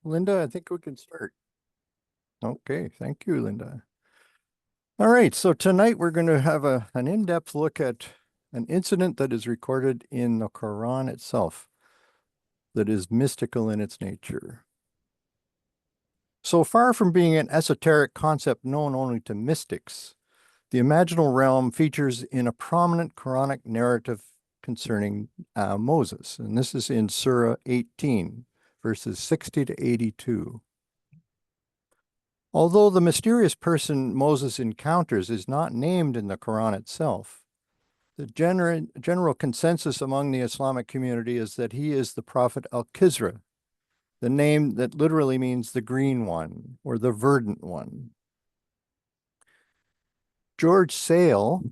Linda, I think we can start. Okay, thank you, Linda. All right, so tonight we're going to have an in-depth look at an incident that is recorded in the Quran itself that is mystical in its nature. So far from being an esoteric concept known only to mystics, the imaginal realm features in a prominent Quranic narrative concerning Moses, and this is in Surah 18, verses 60 to 82. Although the mysterious person Moses encounters is not named in the Quran itself, the general consensus among the Islamic community is that he is the prophet Al-Khidr, the name that literally means the green one or the verdant one. George Sale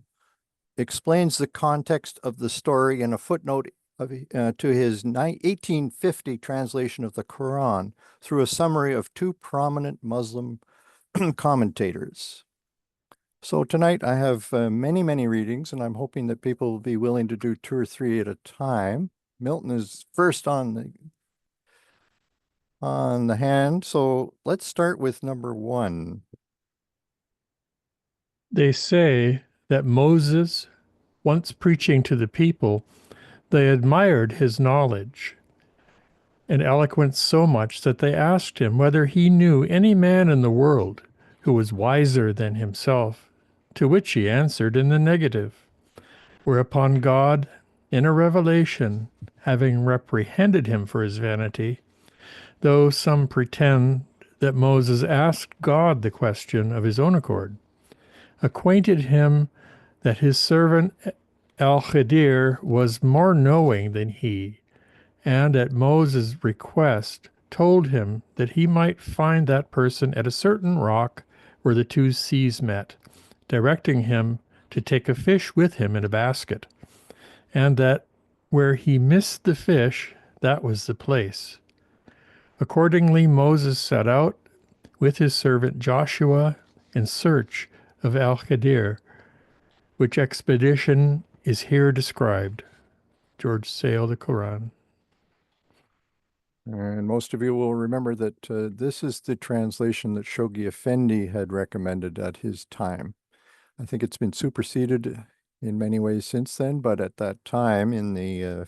explains the context of the story in a footnote to his 1850 translation of the Quran through a summary of two prominent Muslim commentators. So tonight I have many readings, and I'm hoping that people will be willing to do 2 or 3 at a time. Milton is first on the hand, so let's start with number 1. They say that Moses, once preaching to the people, they admired his knowledge and eloquence so much that they asked him whether he knew any man in the world who was wiser than himself, to which he answered in the negative. Whereupon God, in a revelation, having reprehended him for his vanity, though some pretend that Moses asked God the question of his own accord, acquainted him that his servant Al-Khidr was more knowing than he, and at Moses' request told him that he might find that person at a certain rock where the two seas met, directing him to take a fish with him in a basket, and that where he missed the fish, that was the place. Accordingly, Moses set out with his servant Joshua in search of Al-Khidr, which expedition is here described. George Sale, the Quran. And most of you will remember that this is the translation that Shoghi Effendi had recommended at his time. I think it's been superseded in many ways since then, but at that time in the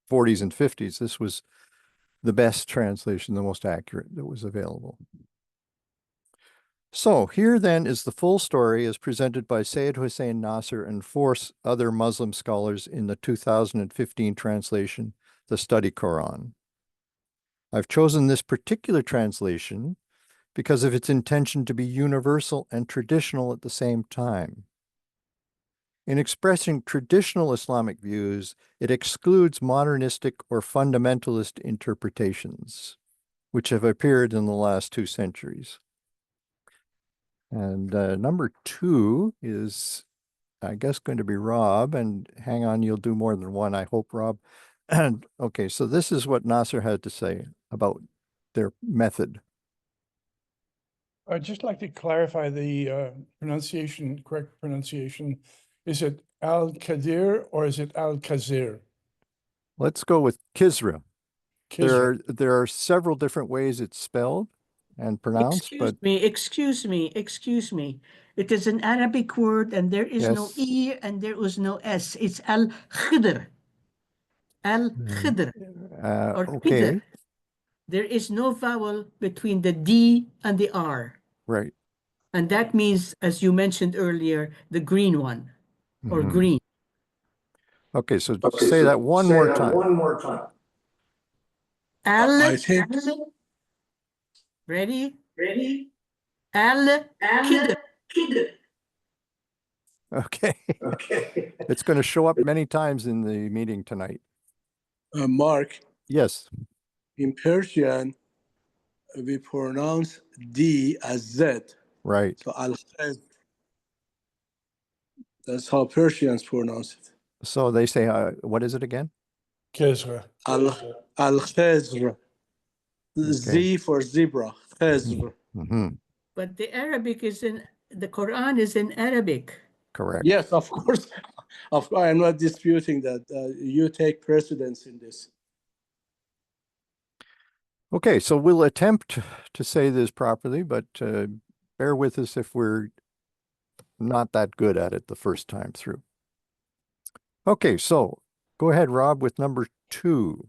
40s and 50s, this was the best translation, the most accurate that was available. So here then is the full story as presented by Sayyid Hussein Nasser and 4 other Muslim scholars in the 2015 translation, The Study Quran. I've chosen this particular translation because of its intention to be universal and traditional at the same time. In expressing traditional Islamic views, it excludes modernistic or fundamentalist interpretations, which have appeared in the last 2 centuries. And number 2 is, I guess, going to be Rob. And hang on, you'll do more than one, I hope, Rob. And okay, so this is what Nasser had to say about their method. I'd just like to clarify the correct pronunciation. Is it Al-Khidr or is it Al-Khazir? Let's go with Khidr. Khidr. There are several different ways it's spelled and pronounced, but Excuse me. It is an Arabic word, and there is no yes. E and there is no S. It's Al-Khidr. Al-Khidr. Or Okay, Khidr. There is no vowel between the D and the R. right. And that means, as you mentioned earlier, the green one, or green. Okay, so say that one more time. I think Ready? Al-Khidr. Okay. It's going to show up many times in the meeting tonight. Mark, Yes. in Persian, we pronounce D as Z. Right. So that's how Persians pronounce it. So they say, what is it again? Khidr. Al-Khidr. Z for zebra. Khidr. But the Quran is in Arabic. Correct. Yes, of course. I'm not disputing that. You take precedence in this. Okay, so we'll attempt to say this properly, but bear with us if we're not that good at it the first time through. Okay, so go ahead, Rob, with number 2.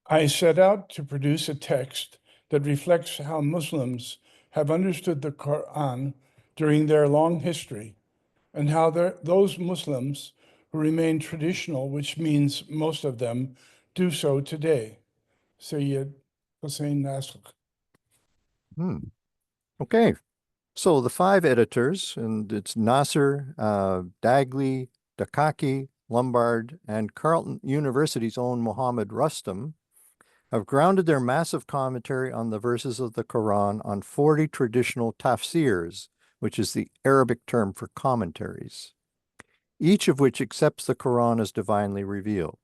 I set out to produce a text that reflects how Muslims have understood the Qur'an during their long history, and how those Muslims who remain traditional, which means most of them, do so today. Sayyid Hussein Nasr. Okay, so the 5 editors, and it's Nasser, Dagley, Dakaki, Lombard, and Carleton University's own Muhammad Rustam, have grounded their massive commentary on the verses of the Quran on 40 traditional tafsirs, which is the Arabic term for commentaries, each of which accepts the Quran as divinely revealed.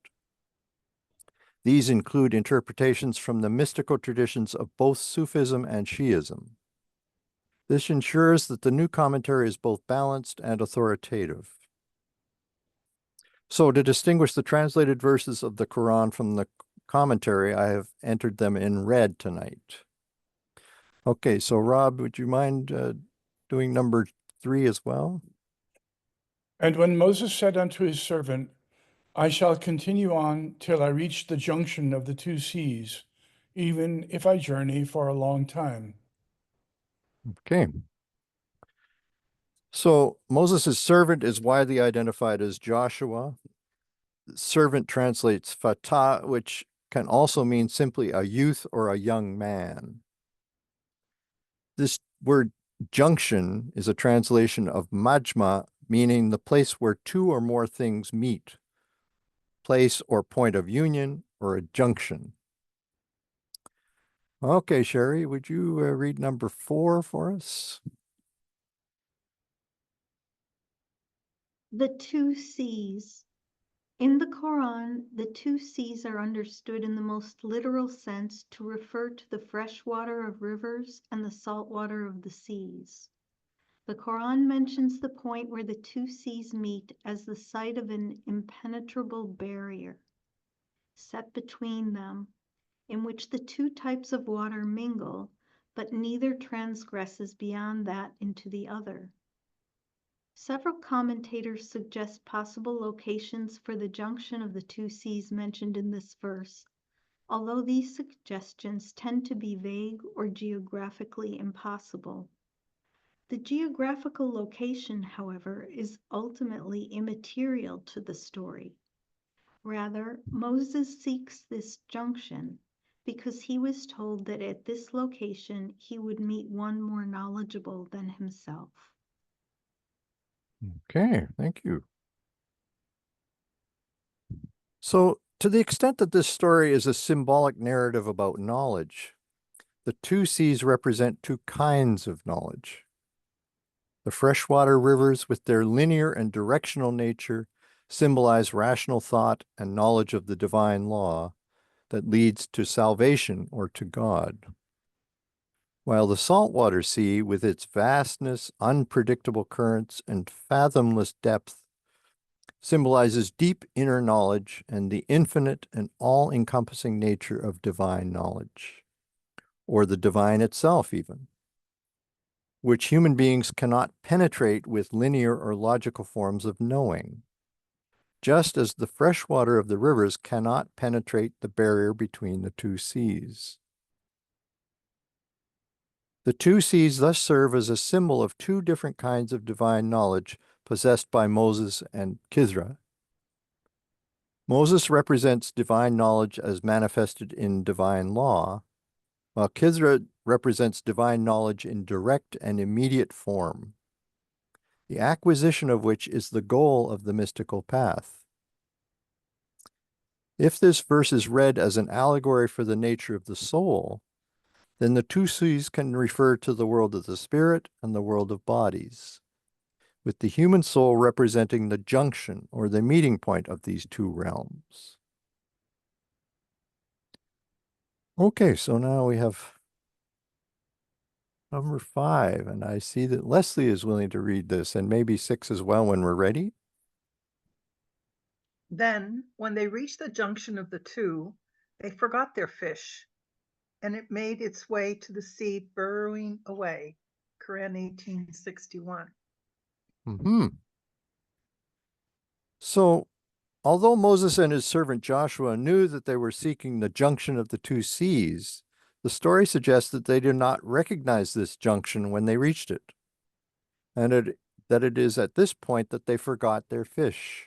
These include interpretations from the mystical traditions of both Sufism and Shi'ism. This ensures that the new commentary is both balanced and authoritative. So to distinguish the translated verses of the Quran from the commentary, I have entered them in red tonight. Okay, so Rob, would you mind doing number 3 as well? And when Moses said unto his servant, I shall continue on till I reach the junction of the 2 seas, even if I journey for a long time. Okay. So Moses' servant is widely identified as Joshua. Servant translates fatah, which can also mean simply a youth or a young man. This word junction is a translation of majma, meaning the place where 2 or more things meet, place or point of union, or a junction. Okay, Sherry, would you read number 4 for us? The 2 seas. In the Quran, the 2 seas are understood in the most literal sense to refer to the fresh water of rivers and the salt water of the seas. The Quran mentions the point where the 2 seas meet as the site of an impenetrable barrier set between them, in which the 2 types of water mingle, but neither transgresses beyond that into the other. Several commentators suggest possible locations for the junction of the 2 seas mentioned in this verse, although these suggestions tend to be vague or geographically impossible. The geographical location, however, is ultimately immaterial to the story. Rather, Moses seeks this junction because he was told that at this location he would meet one more knowledgeable than himself. Okay, thank you. So, to the extent that this story is a symbolic narrative about knowledge, the 2 seas represent 2 kinds of knowledge. The freshwater rivers, with their linear and directional nature, symbolize rational thought and knowledge of the divine law that leads to salvation or to God. While the saltwater sea, with its vastness, unpredictable currents, and fathomless depth, symbolizes deep inner knowledge and the infinite and all-encompassing nature of divine knowledge, or the divine itself even, which human beings cannot penetrate with linear or logical forms of knowing, just as the fresh water of the rivers cannot penetrate the barrier between the 2 seas. The 2 seas thus serve as a symbol of 2 different kinds of divine knowledge possessed by Moses and Khidr. Moses represents divine knowledge as manifested in divine law, while Khidr represents divine knowledge in direct and immediate form, the acquisition of which is the goal of the mystical path. If this verse is read as an allegory for the nature of the soul, then the 2 seas can refer to the world of the spirit and the world of bodies, with the human soul representing the junction or the meeting point of these 2 realms. Okay, so now we have number 5, and I see that Leslie is willing to read this, and maybe 6 as well when we're ready. Then, when they reached the junction of the 2, they forgot their fish. and it made its way to the sea, burrowing away. Qur'an 1861. So, although Moses and his servant Joshua knew that they were seeking the junction of the two seas, the story suggests that they did not recognize this junction when they reached it, and that it is at this point that they forgot their fish.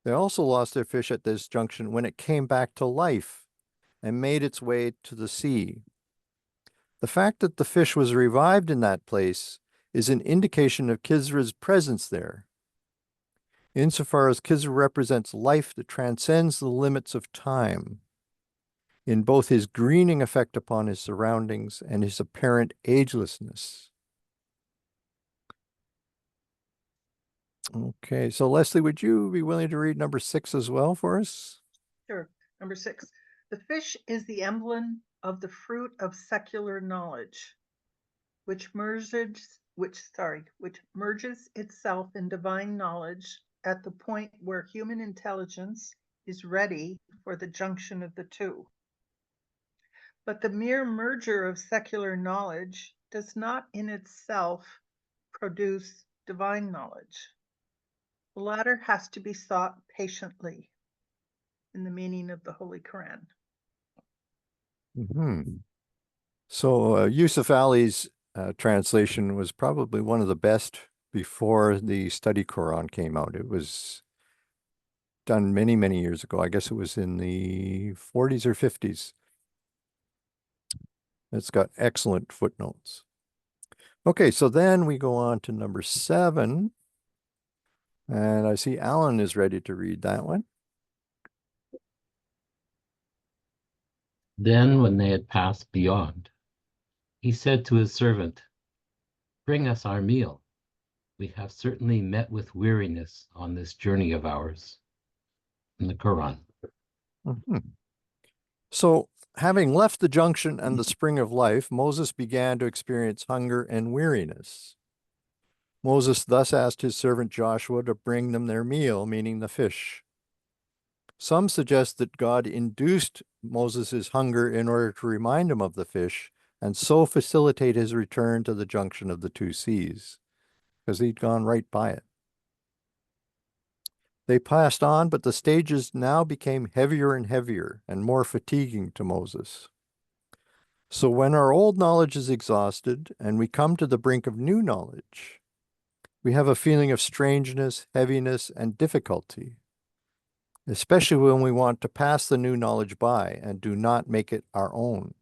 They also lost their fish at this junction when it came back to life and made its way to the sea. The fact that the fish was revived in that place is an indication of Khidr's presence there, insofar as Khidr represents life that transcends the limits of time, in both his greening effect upon his surroundings and his apparent agelessness. Okay, so Leslie, would you be willing to read number 6 as well for us? Sure. Number 6. The fish is the emblem of the fruit of secular knowledge, which merges itself in divine knowledge at the point where human intelligence is ready for the junction of the two. But the mere merger of secular knowledge does not in itself produce divine knowledge. The latter has to be sought patiently in the meaning of the Holy Qur'an. So Yusuf Ali's translation was probably one of the best before the study Qur'an came out. It was done many, many years ago. I guess it was in the 40s or 50s. It's got excellent footnotes. Okay, so then we go on to number 7. And I see Alan is ready to read that one. Then when they had passed beyond, he said to his servant, "Bring us our meal. We have certainly met with weariness on this journey of ours." In the Quran. So, having left the junction and the spring of life, Moses began to experience hunger and weariness. Moses thus asked his servant Joshua to bring them their meal, meaning the fish. Some suggest that God induced Moses' hunger in order to remind him of the fish and so facilitate his return to the junction of the two seas, because he'd gone right by it. They passed on, but the stages now became heavier and heavier and more fatiguing to Moses. So when our old knowledge is exhausted and we come to the brink of new knowledge, we have a feeling of strangeness, heaviness, and difficulty, especially when we want to pass the new knowledge by and do not make it our own.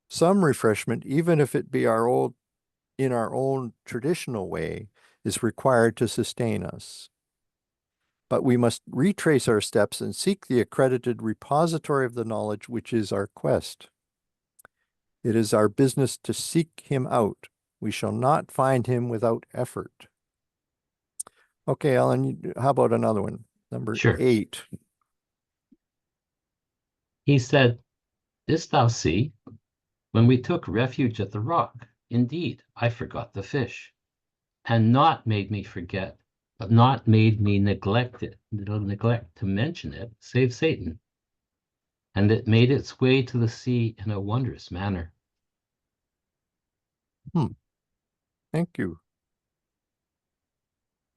Some refreshment, even if it be in our own traditional way, is required to sustain us. But we must retrace our steps and seek the accredited repository of the knowledge which is our quest. It is our business to seek him out. We shall not find him without effort. Okay, Alan, how about another one? Number Sure. 8. He said, "Didst thou see? When we took refuge at the rock, indeed, I forgot the fish, and not made me neglect to mention it, save Satan. And it made its way to the sea in a wondrous manner." Thank you.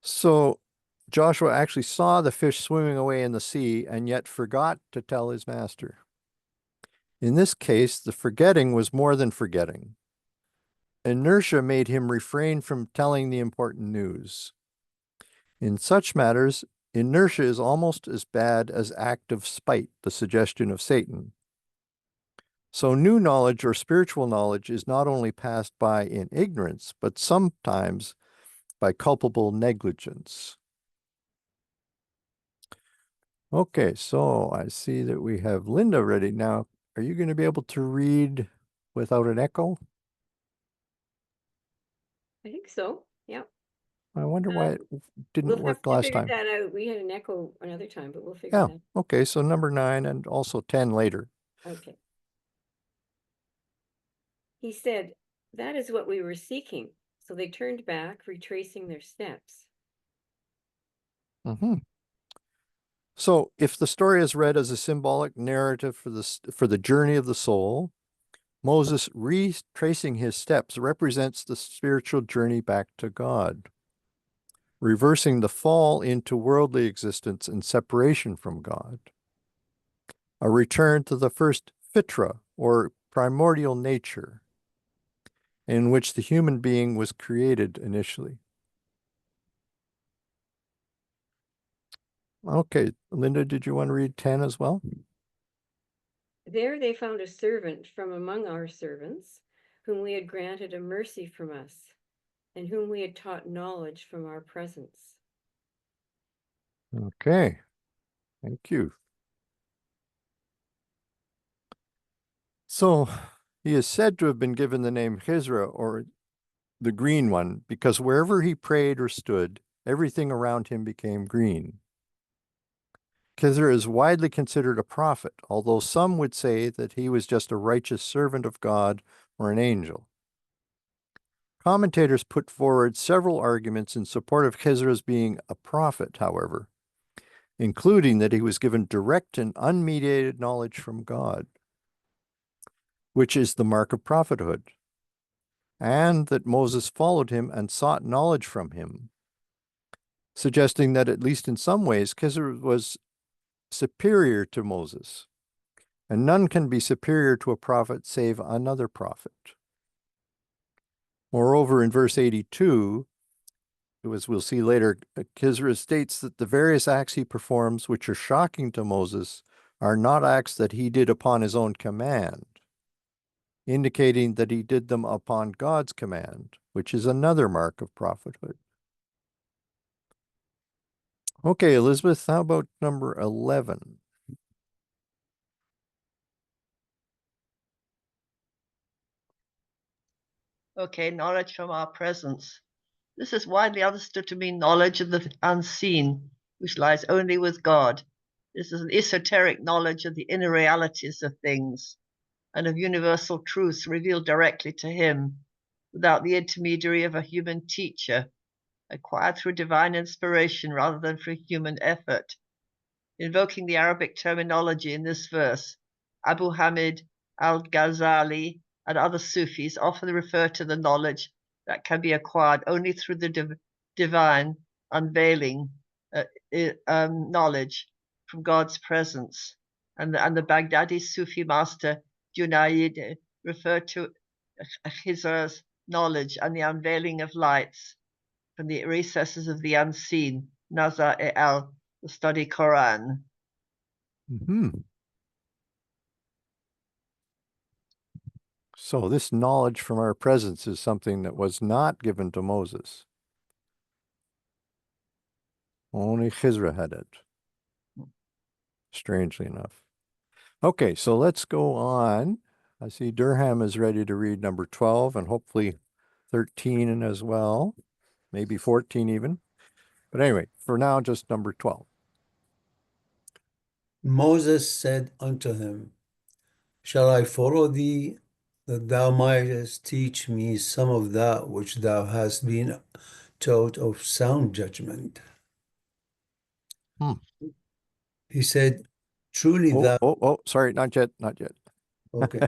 So Joshua actually saw the fish swimming away in the sea and yet forgot to tell his master. In this case, the forgetting was more than forgetting. Inertia made him refrain from telling the important news. In such matters, inertia is almost as bad as active spite, the suggestion of Satan. So new knowledge or spiritual knowledge is not only passed by in ignorance, but sometimes by culpable negligence. Okay, so I see that we have Linda ready now. Are you going to be able to read without an echo? I think so. Yeah. I wonder why it didn't We'll have work to last figure time. that out. We had an echo another time, but we'll figure Yeah, that okay, so number 9 and also 10 later. out. Okay. He said, "That is what we were seeking." So they turned back, retracing their steps. So if the story is read as a symbolic narrative for the journey of the soul, Moses retracing his steps represents the spiritual journey back to God, reversing the fall into worldly existence and separation from God, a return to the first fitra, or primordial nature, in which the human being was created initially. Okay, Linda, did you want to read 10 as well? There they found a servant from among our servants, whom we had granted a mercy from us, and whom we had taught knowledge from our presence. Okay, thank you. So he is said to have been given the name Khidr, or the green one, because wherever he prayed or stood, everything around him became green. Khidr is widely considered a prophet, although some would say that he was just a righteous servant of God or an angel. Commentators put forward several arguments in support of Khidr as being a prophet, however, including that he was given direct and unmediated knowledge from God, which is the mark of prophethood, and that Moses followed him and sought knowledge from him, suggesting that at least in some ways Khidr was superior to Moses, and none can be superior to a prophet save another prophet. Moreover, in verse 82, as we'll see later, Khidr states that the various acts he performs, which are shocking to Moses, are not acts that he did upon his own command, indicating that he did them upon God's command, which is another mark of prophethood. Okay, Elizabeth, how about number 11? Okay, knowledge from our presence. This is widely understood to mean knowledge of the unseen, which lies only with God. This is an esoteric knowledge of the inner realities of things and of universal truths revealed directly to him, without the intermediary of a human teacher, acquired through divine inspiration rather than through human effort. Invoking the Arabic terminology in this verse, Abu Hamid al-Ghazali and other Sufis often refer to the knowledge that can be acquired only through the divine unveiling knowledge from God's presence. And the Baghdadi Sufi master Junaid referred to Khidr's knowledge and the unveiling of lights from the recesses of the unseen, Nazar al, the study Qur'an. So this knowledge from our presence is something that was not given to Moses. Only Khidr had it, strangely enough. Okay, so let's go on. I see Durham is ready to read number 12 and hopefully 13 as well, maybe 14 even. But anyway, for now, just number 12. Moses said unto him, Shall I follow thee, that thou mightest teach me some of that which thou hast been taught of sound judgment? He said, Truly thou... Sorry, not yet, not yet. Okay.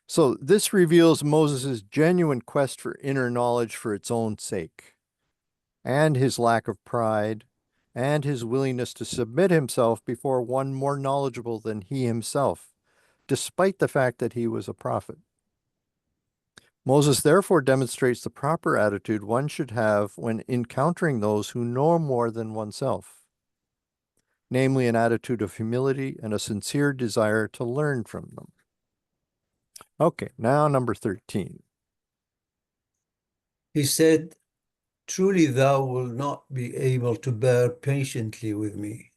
So this reveals Moses' genuine quest for inner knowledge for its own sake, and his lack of pride, and his willingness to submit himself before one more knowledgeable than he himself, despite the fact that he was a prophet. Moses therefore demonstrates the proper attitude one should have when encountering those who know more than oneself, namely an attitude of humility and a sincere desire to learn from them. Okay, now number 13. He said, Truly thou wilt not be able to bear patiently with me.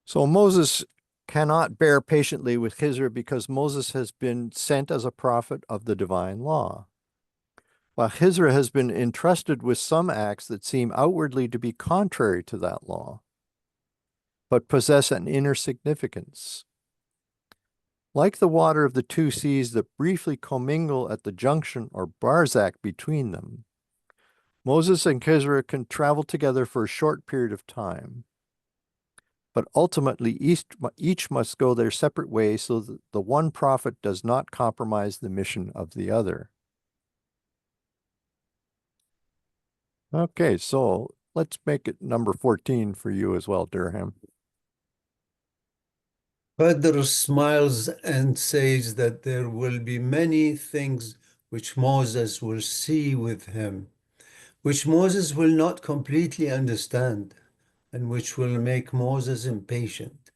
So Moses cannot bear patiently with Khidr because Moses has been sent as a prophet of the divine law, while Khidr has been entrusted with some acts that seem outwardly to be contrary to that law, but possess an inner significance. Like the water of the two seas that briefly commingle at the junction or barzak between them, Moses and Khidr can travel together for a short period of time, but ultimately each must go their separate ways so that the one prophet does not compromise the mission of the other. Okay, so let's make it number 14 for you as well, Durham. Khidr smiles and says that there will be many things which Moses will see with him, which Moses will not completely understand, and which will make Moses impatient.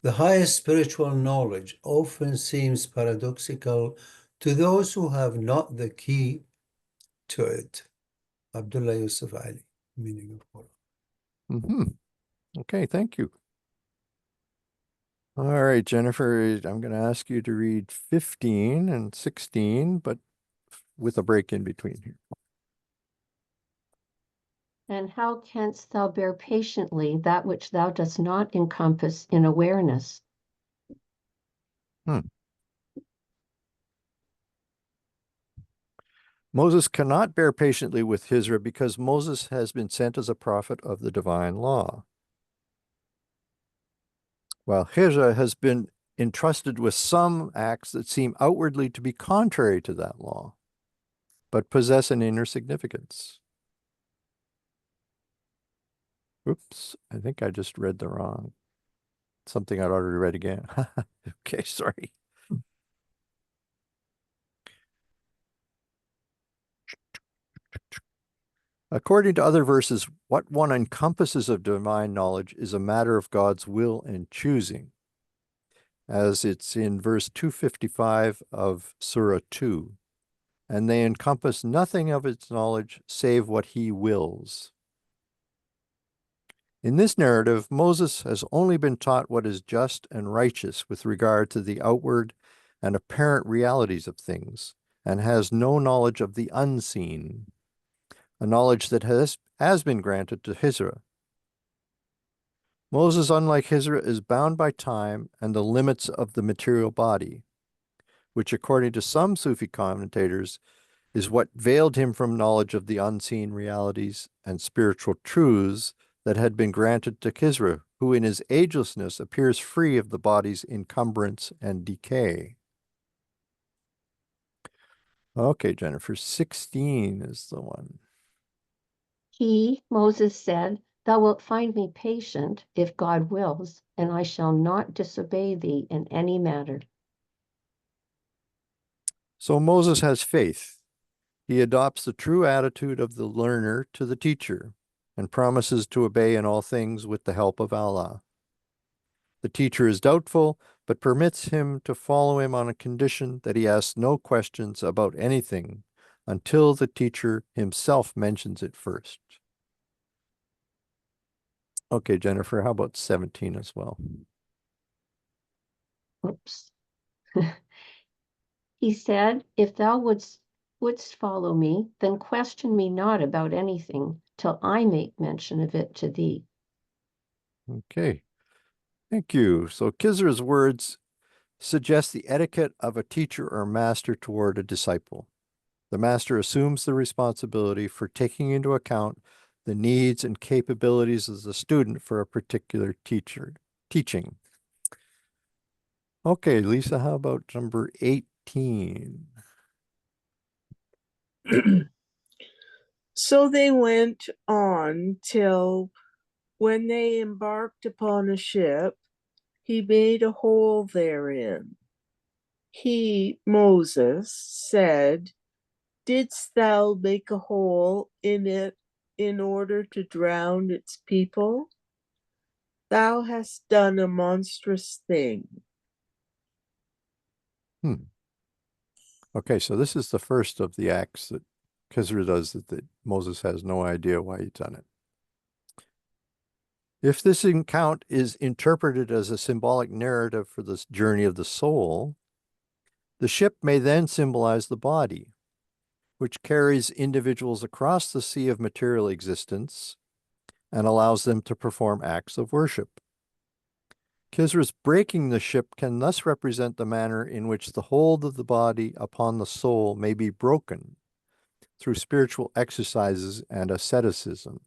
The highest spiritual knowledge often seems paradoxical to those who have not the key to it. Abdullah Yusuf Ali, meaning of Quran. Okay, thank you. All right, Jennifer, I'm going to ask you to read 15 and 16, but with a break in between here. And how canst thou bear patiently that which thou dost not encompass in awareness? Moses cannot bear patiently with Khidr because Moses has been sent as a prophet of the divine law, while Khidr has been entrusted with some acts that seem outwardly to be contrary to that law, but possess an inner significance. Oops, I think I just read the wrong. Something I'd already read again. Okay, sorry. According to other verses, what one encompasses of divine knowledge is a matter of God's will and choosing, as it's in verse 255 of Surah 2, and they encompass nothing of its knowledge save what he wills. In this narrative, Moses has only been taught what is just and righteous with regard to the outward and apparent realities of things, and has no knowledge of the unseen, a knowledge that has been granted to Khidr. Moses, unlike Khidr, is bound by time and the limits of the material body, which according to some Sufi commentators is what veiled him from knowledge of the unseen realities and spiritual truths that had been granted to Khidr, who in his agelessness appears free of the body's encumbrance and decay. Okay, Jennifer, 16 is the one. He, Moses, said, Thou wilt find me patient, if God wills, and I shall not disobey thee in any matter. So Moses has faith. He adopts the true attitude of the learner to the teacher and promises to obey in all things with the help of Allah. The teacher is doubtful, but permits him to follow him on a condition that he asks no questions about anything until the teacher himself mentions it first. Okay, Jennifer, how about 17 as well? Oops. He said, If thou wouldst follow me, then question me not about anything till I make mention of it to thee. Okay, thank you. So Khidr's words suggest the etiquette of a teacher or master toward a disciple. The master assumes the responsibility for taking into account the needs and capabilities of the student for a particular teaching. Okay, Lisa, how about number 18? So they went on till when they embarked upon a ship, he made a hole therein. He, Moses, said, Didst thou make a hole in it in order to drown its people? Thou hast done a monstrous thing. Okay, so this is the first of the acts that Khidr does that Moses has no idea why he's done it. If this account is interpreted as a symbolic narrative for this journey of the soul, the ship may then symbolize the body, which carries individuals across the sea of material existence and allows them to perform acts of worship. Khidr's breaking the ship can thus represent the manner in which the hold of the body upon the soul may be broken, through spiritual exercises and asceticism.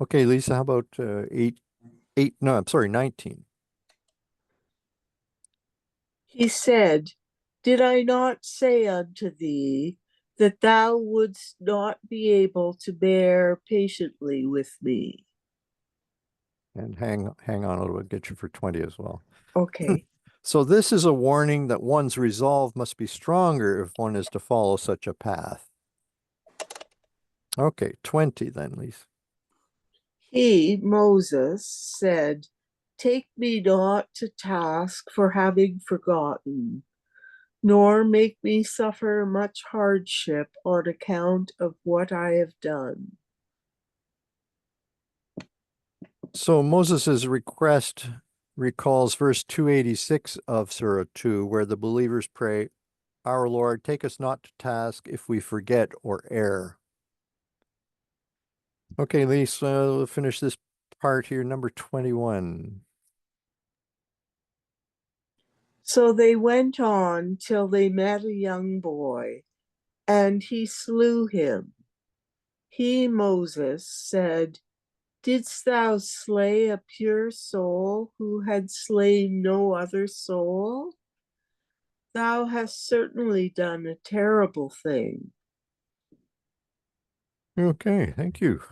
Okay, Lisa, how about 19. He said, Did I not say unto thee that thou wouldst not be able to bear patiently with me? And hang on, it'll get you for 20 as well. Okay. So this is a warning that one's resolve must be stronger if one is to follow such a path. Okay, 20 then, Lisa. He, Moses, said, Take me not to task for having forgotten, nor make me suffer much hardship on account of what I have done. So Moses' request recalls verse 286 of Surah 2, where the believers pray, Our Lord, take us not to task if we forget or err. Okay, Lisa, we'll finish this part here, number 21. So they went on till they met a young boy, and he slew him. He, Moses, said, Didst thou slay a pure soul who had slain no other soul? Thou hast certainly done a terrible thing. Okay, thank you.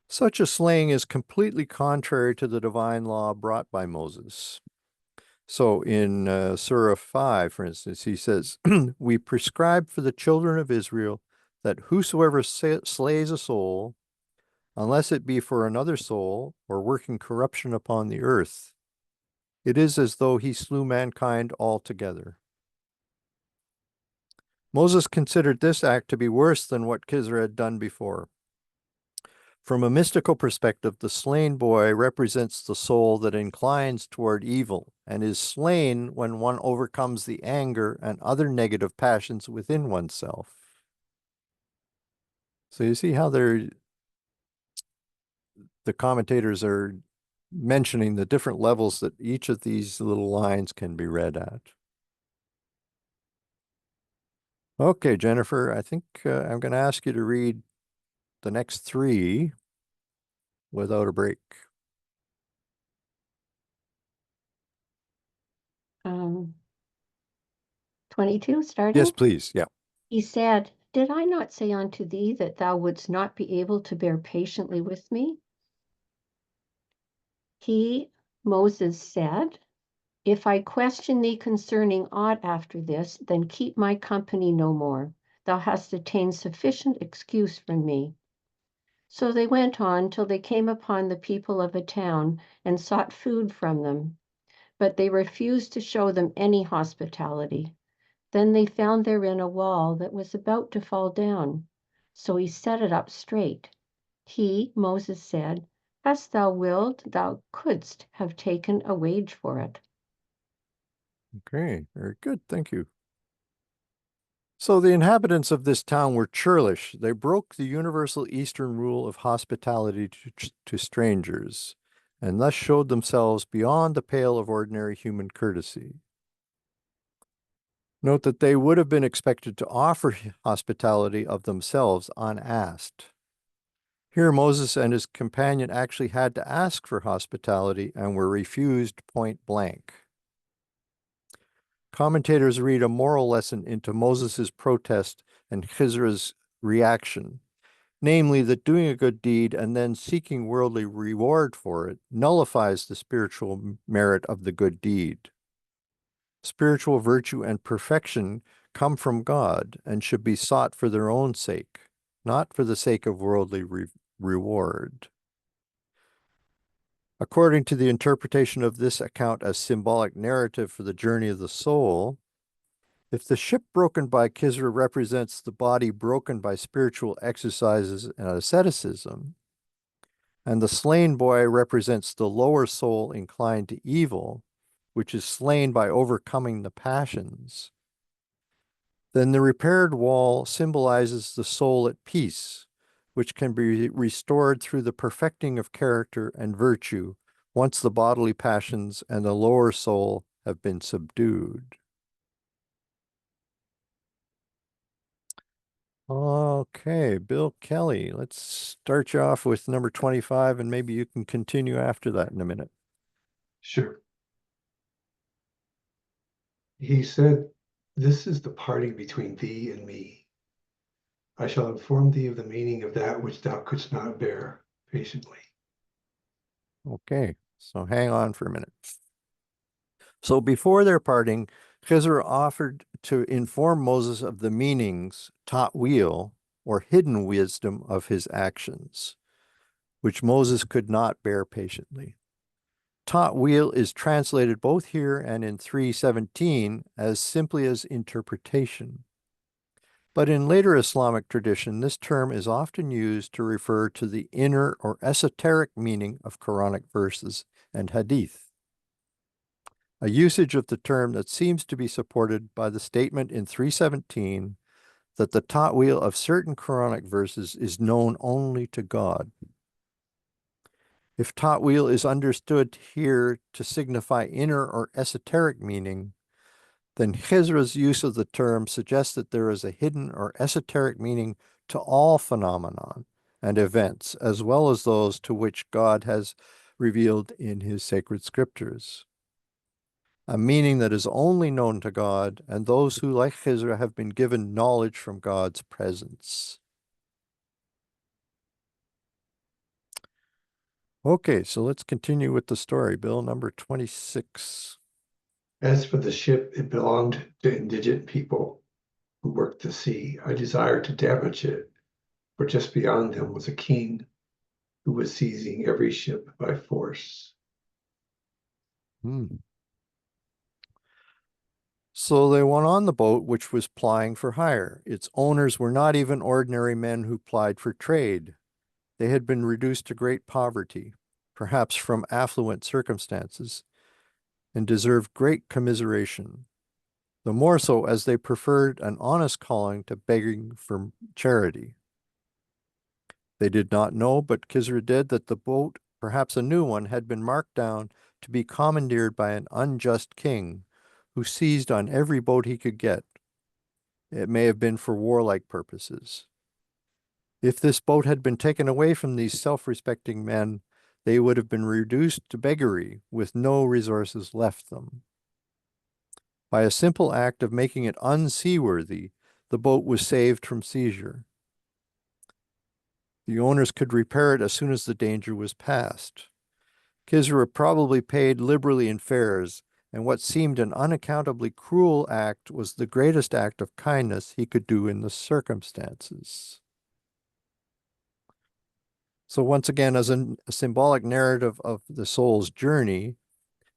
Such a slaying is completely contrary to the divine law brought by Moses. So in Surah 5, for instance, he says, We prescribe for the children of Israel that whosoever slays a soul, unless it be for another soul or working corruption upon the earth, it is as though he slew mankind altogether. Moses considered this act to be worse than what Khidr had done before. From a mystical perspective, the slain boy represents the soul that inclines toward evil and is slain when one overcomes the anger and other negative passions within oneself. So you see how the commentators are mentioning the different levels that each of these little lines can be read at. Okay, Jennifer, I think I'm going to ask you to read the next 3 without a break. 22 starting? Yes, please. Yeah. He said, Did I not say unto thee that thou wouldst not be able to bear patiently with me? He, Moses, said, If I question thee concerning aught after this, then keep my company no more. Thou hast attained sufficient excuse from me. So they went on till they came upon the people of a town and sought food from them. But they refused to show them any hospitality. Then they found therein a wall that was about to fall down. So he set it up straight. He, Moses, said, Hast thou willed, thou couldst have taken a wage for it. Okay, very good. Thank you. So the inhabitants of this town were churlish. They broke the universal Eastern rule of hospitality to strangers, and thus showed themselves beyond the pale of ordinary human courtesy. Note that they would have been expected to offer hospitality of themselves unasked. Here Moses and his companion actually had to ask for hospitality and were refused point blank. Commentators read a moral lesson into Moses' protest and Khidr's reaction, namely that doing a good deed and then seeking worldly reward for it nullifies the spiritual merit of the good deed. Spiritual virtue and perfection come from God and should be sought for their own sake, not for the sake of worldly reward. According to the interpretation of this account as symbolic narrative for the journey of the soul, if the ship broken by Khidr represents the body broken by spiritual exercises and asceticism, and the slain boy represents the lower soul inclined to evil, which is slain by overcoming the passions, then the repaired wall symbolizes the soul at peace, which can be restored through the perfecting of character and virtue once the bodily passions and the lower soul have been subdued. Okay, Bill Kelly, let's start you off with number 25, and maybe you can continue after that in a minute. Sure. He said, "This is the parting between thee and me. I shall inform thee of the meaning of that which thou couldst not bear patiently." Okay, so hang on for a minute. So before their parting, Khidr offered to inform Moses of the meanings, ta'wil, or hidden wisdom of his actions, which Moses could not bear patiently. Ta'wil is translated both here and in 3:17 as simply as interpretation. But in later Islamic tradition, this term is often used to refer to the inner or esoteric meaning of Quranic verses and Hadith, a usage of the term that seems to be supported by the statement in 3:17 that the ta'wil of certain Quranic verses is known only to God. If ta'wil is understood here to signify inner or esoteric meaning, then Khidr's use of the term suggests that there is a hidden or esoteric meaning to all phenomenon and events, as well as those to which God has revealed in his sacred scriptures. A meaning that is only known to God and those who, like Khidr, have been given knowledge from God's presence. Okay, so let's continue with the story. Bill, number 26. As for the ship, it belonged to indigent people who worked the sea. I desired to damage it, for just beyond them was a king who was seizing every ship by force. So they went on the boat, which was plying for hire. Its owners were not even ordinary men who plied for trade. They had been reduced to great poverty, perhaps from affluent circumstances, and deserved great commiseration, the more so as they preferred an honest calling to begging for charity. They did not know, but Khidr did, that the boat, perhaps a new one, had been marked down to be commandeered by an unjust king who seized on every boat he could get. It may have been for warlike purposes. If this boat had been taken away from these self-respecting men, they would have been reduced to beggary with no resources left them. By a simple act of making it unseaworthy, the boat was saved from seizure. The owners could repair it as soon as the danger was past. Khidr probably paid liberally in fares, and what seemed an unaccountably cruel act was the greatest act of kindness he could do in the circumstances. So once again, as a symbolic narrative of the soul's journey,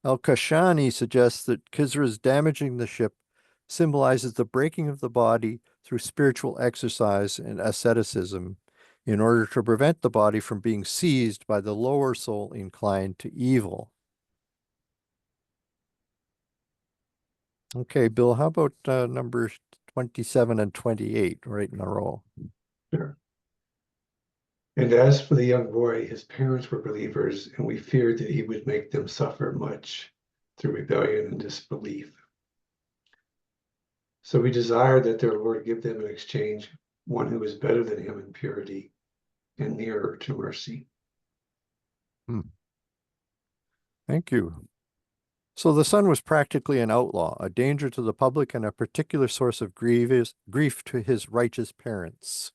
Al-Kashani suggests that Khidr's damaging the ship symbolizes the breaking of the body through spiritual exercise and asceticism in order to prevent the body from being seized by the lower soul inclined to evil. Okay, Bill, how about numbers 27 and 28 right in a row? Sure. And as for the young boy, his parents were believers, and we feared that he would make them suffer much through rebellion and disbelief. So we desired that their Lord give them in exchange one who is better than him in purity and nearer to mercy. Thank you. So the son was practically an outlaw, a danger to the public, and a particular source of grief to his righteous parents.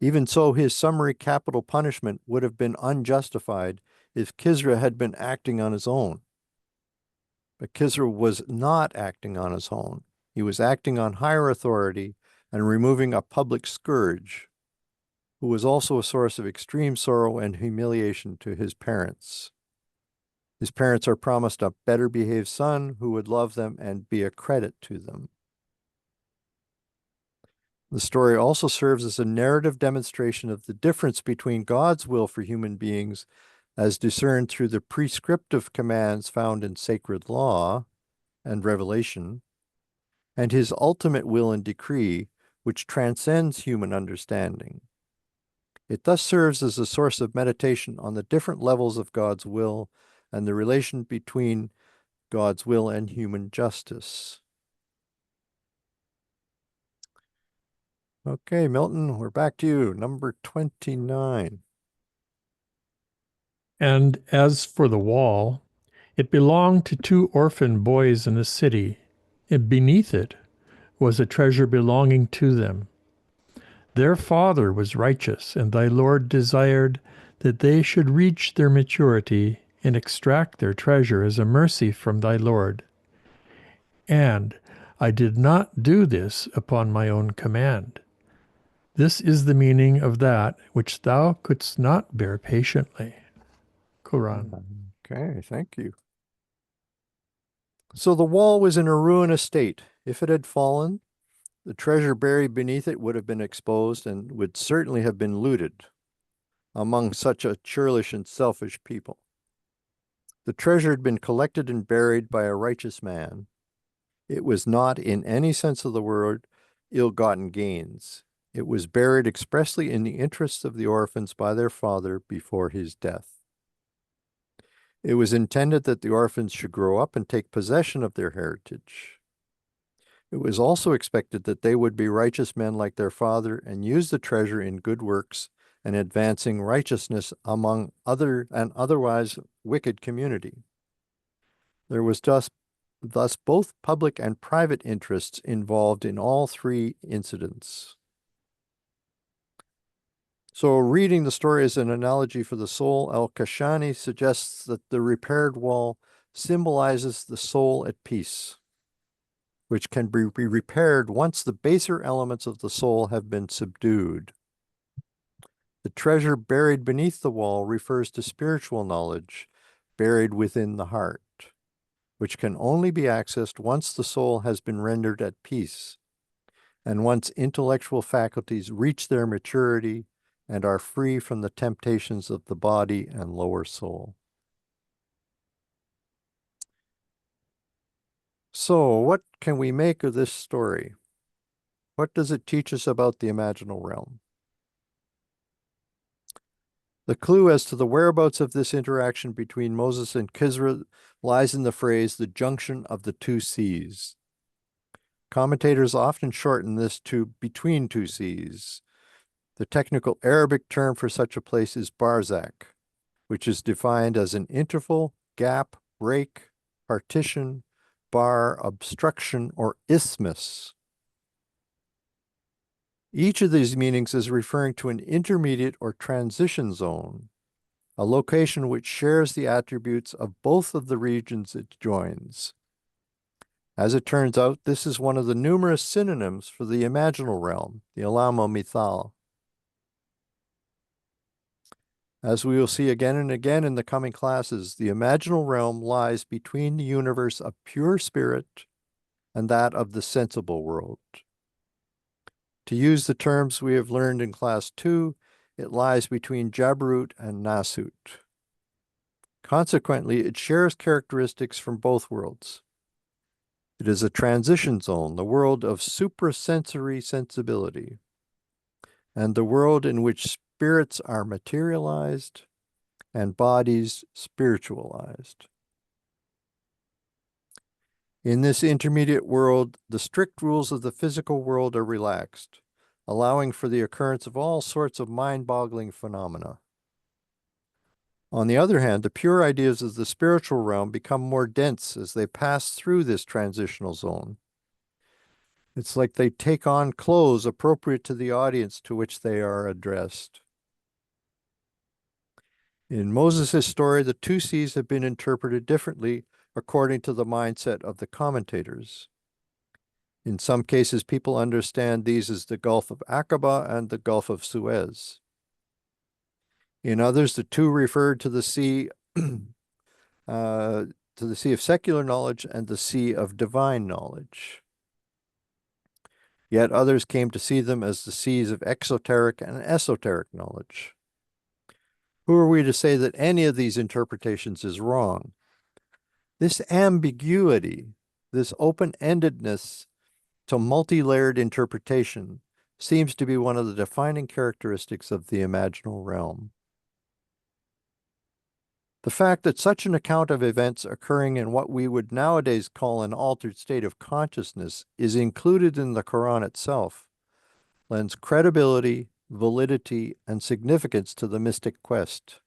Even so, his summary capital punishment would have been unjustified if Khidr had been acting on his own. But Khidr was not acting on his own. He was acting on higher authority and removing a public scourge, who was also a source of extreme sorrow and humiliation to his parents. His parents are promised a better behaved son who would love them and be a credit to them. The story also serves as a narrative demonstration of the difference between God's will for human beings as discerned through the prescriptive commands found in sacred law and revelation, and his ultimate will and decree, which transcends human understanding. It thus serves as a source of meditation on the different levels of God's will and the relation between God's will and human justice. Okay, Milton, we're back to you. Number 29. And as for the wall, it belonged to 2 orphan boys in a city, and beneath it was a treasure belonging to them. Their father was righteous, and thy Lord desired that they should reach their maturity and extract their treasure as a mercy from thy Lord. And I did not do this upon my own command. This is the meaning of that which thou couldst not bear patiently. Qur'an. Okay, thank you. So the wall was in a ruinous state. If it had fallen, the treasure buried beneath it would have been exposed and would certainly have been looted among such a churlish and selfish people. The treasure had been collected and buried by a righteous man. It was not, in any sense of the word, ill-gotten gains. It was buried expressly in the interests of the orphans by their father before his death. It was intended that the orphans should grow up and take possession of their heritage. It was also expected that they would be righteous men like their father and use the treasure in good works and advancing righteousness among an otherwise wicked community. There was thus both public and private interests involved in all 3 incidents. So reading the story as an analogy for the soul, Al-Kashani suggests that the repaired wall symbolizes the soul at peace, which can be repaired once the baser elements of the soul have been subdued. The treasure buried beneath the wall refers to spiritual knowledge buried within the heart, which can only be accessed once the soul has been rendered at peace, and once intellectual faculties reach their maturity and are free from the temptations of the body and lower soul. So, what can we make of this story? What does it teach us about the imaginal realm? The clue as to the whereabouts of this interaction between Moses and Khidr lies in the phrase, the junction of the 2 seas. Commentators often shorten this to between 2 seas. The technical Arabic term for such a place is barzakh, which is defined as an interval, gap, break, partition, bar, obstruction, or isthmus. Each of these meanings is referring to an intermediate or transition zone, a location which shares the attributes of both of the regions it joins. As it turns out, this is one of the numerous synonyms for the imaginal realm, the alamo mithal. As we will see again and again in the coming classes, the imaginal realm lies between the universe of pure spirit and that of the sensible world. To use the terms we have learned in class 2, it lies between Jabarut and Nasut. Consequently, it shares characteristics from both worlds. It is a transition zone, the world of suprasensory sensibility, and the world in which spirits are materialized and bodies spiritualized. In this intermediate world, the strict rules of the physical world are relaxed, allowing for the occurrence of all sorts of mind-boggling phenomena. On the other hand, the pure ideas of the spiritual realm become more dense as they pass through this transitional zone. It's like they take on clothes appropriate to the audience to which they are addressed. In Moses' story, the 2 seas have been interpreted differently according to the mindset of the commentators. In some cases, people understand these as the Gulf of Aqaba and the Gulf of Suez. In others, the 2 referred to the sea of secular knowledge and the sea of divine knowledge. Yet others came to see them as the seas of exoteric and esoteric knowledge. Who are we to say that any of these interpretations is wrong? This ambiguity, this open-endedness to multi-layered interpretation seems to be one of the defining characteristics of the imaginal realm. The fact that such an account of events occurring in what we would nowadays call an altered state of consciousness is included in the Qur'an itself lends credibility, validity, and significance to the mystic quest.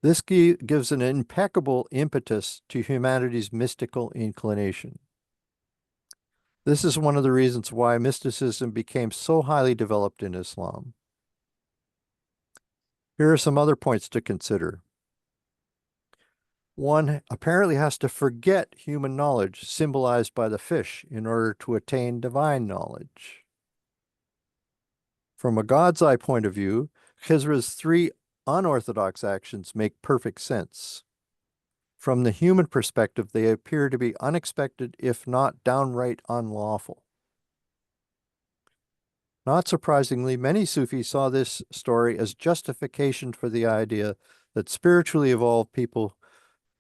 This gives an impeccable impetus to humanity's mystical inclination. This is one of the reasons why mysticism became so highly developed in Islam. Here are some other points to consider. One apparently has to forget human knowledge symbolized by the fish in order to attain divine knowledge. From a God's eye point of view, Khidr's three unorthodox actions make perfect sense. From the human perspective, they appear to be unexpected, if not downright unlawful. Not surprisingly, many Sufis saw this story as justification for the idea that spiritually evolved people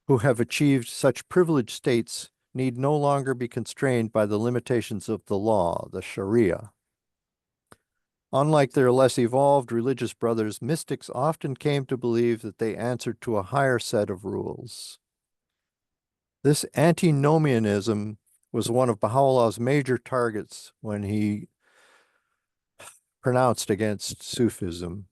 who have achieved such privileged states need no longer be constrained by the limitations of the law, the Sharia. Unlike their less evolved religious brothers, mystics often came to believe that they answered to a higher set of rules. This antinomianism was one of Baha'u'llah's major targets when he pronounced against Sufism.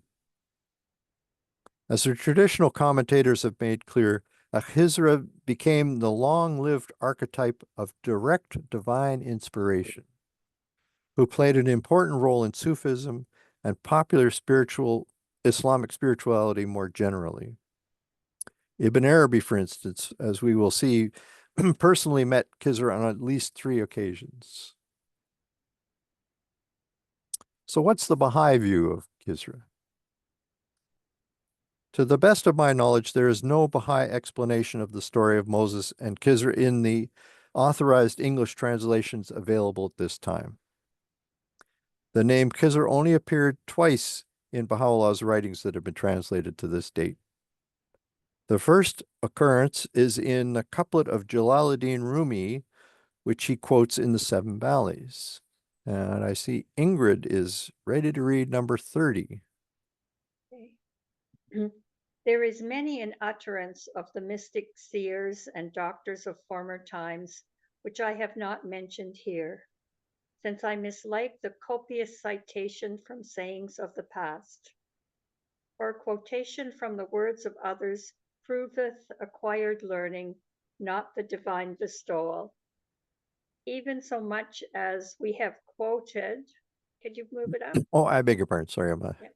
As the traditional commentators have made clear, Khidr became the long-lived archetype of direct divine inspiration, who played an important role in Sufism and popular Islamic spirituality more generally. Ibn Arabi, for instance, as we will see, personally met Khidr on at least 3 occasions. So what's the Baha'i view of Khidr? To the best of my knowledge, there is no Baha'i explanation of the story of Moses and Khidr in the authorized English translations available at this time. The name Khidr only appeared twice in Baha'u'llah's writings that have been translated to this date. The first occurrence is in a couplet of Jalaluddin Rumi, which he quotes in the 7 Valleys. And I see Ingrid is ready to read number 30. Okay. There is many an utterance of the mystic seers and doctors of former times, which I have not mentioned here, since I mislike the copious citation from sayings of the past. For quotation from the words of others proveth acquired learning, not the divine bestowal. Even so much as we have quoted, could you move it up? Oh, I beg your pardon. Sorry, I'm not. Yeah.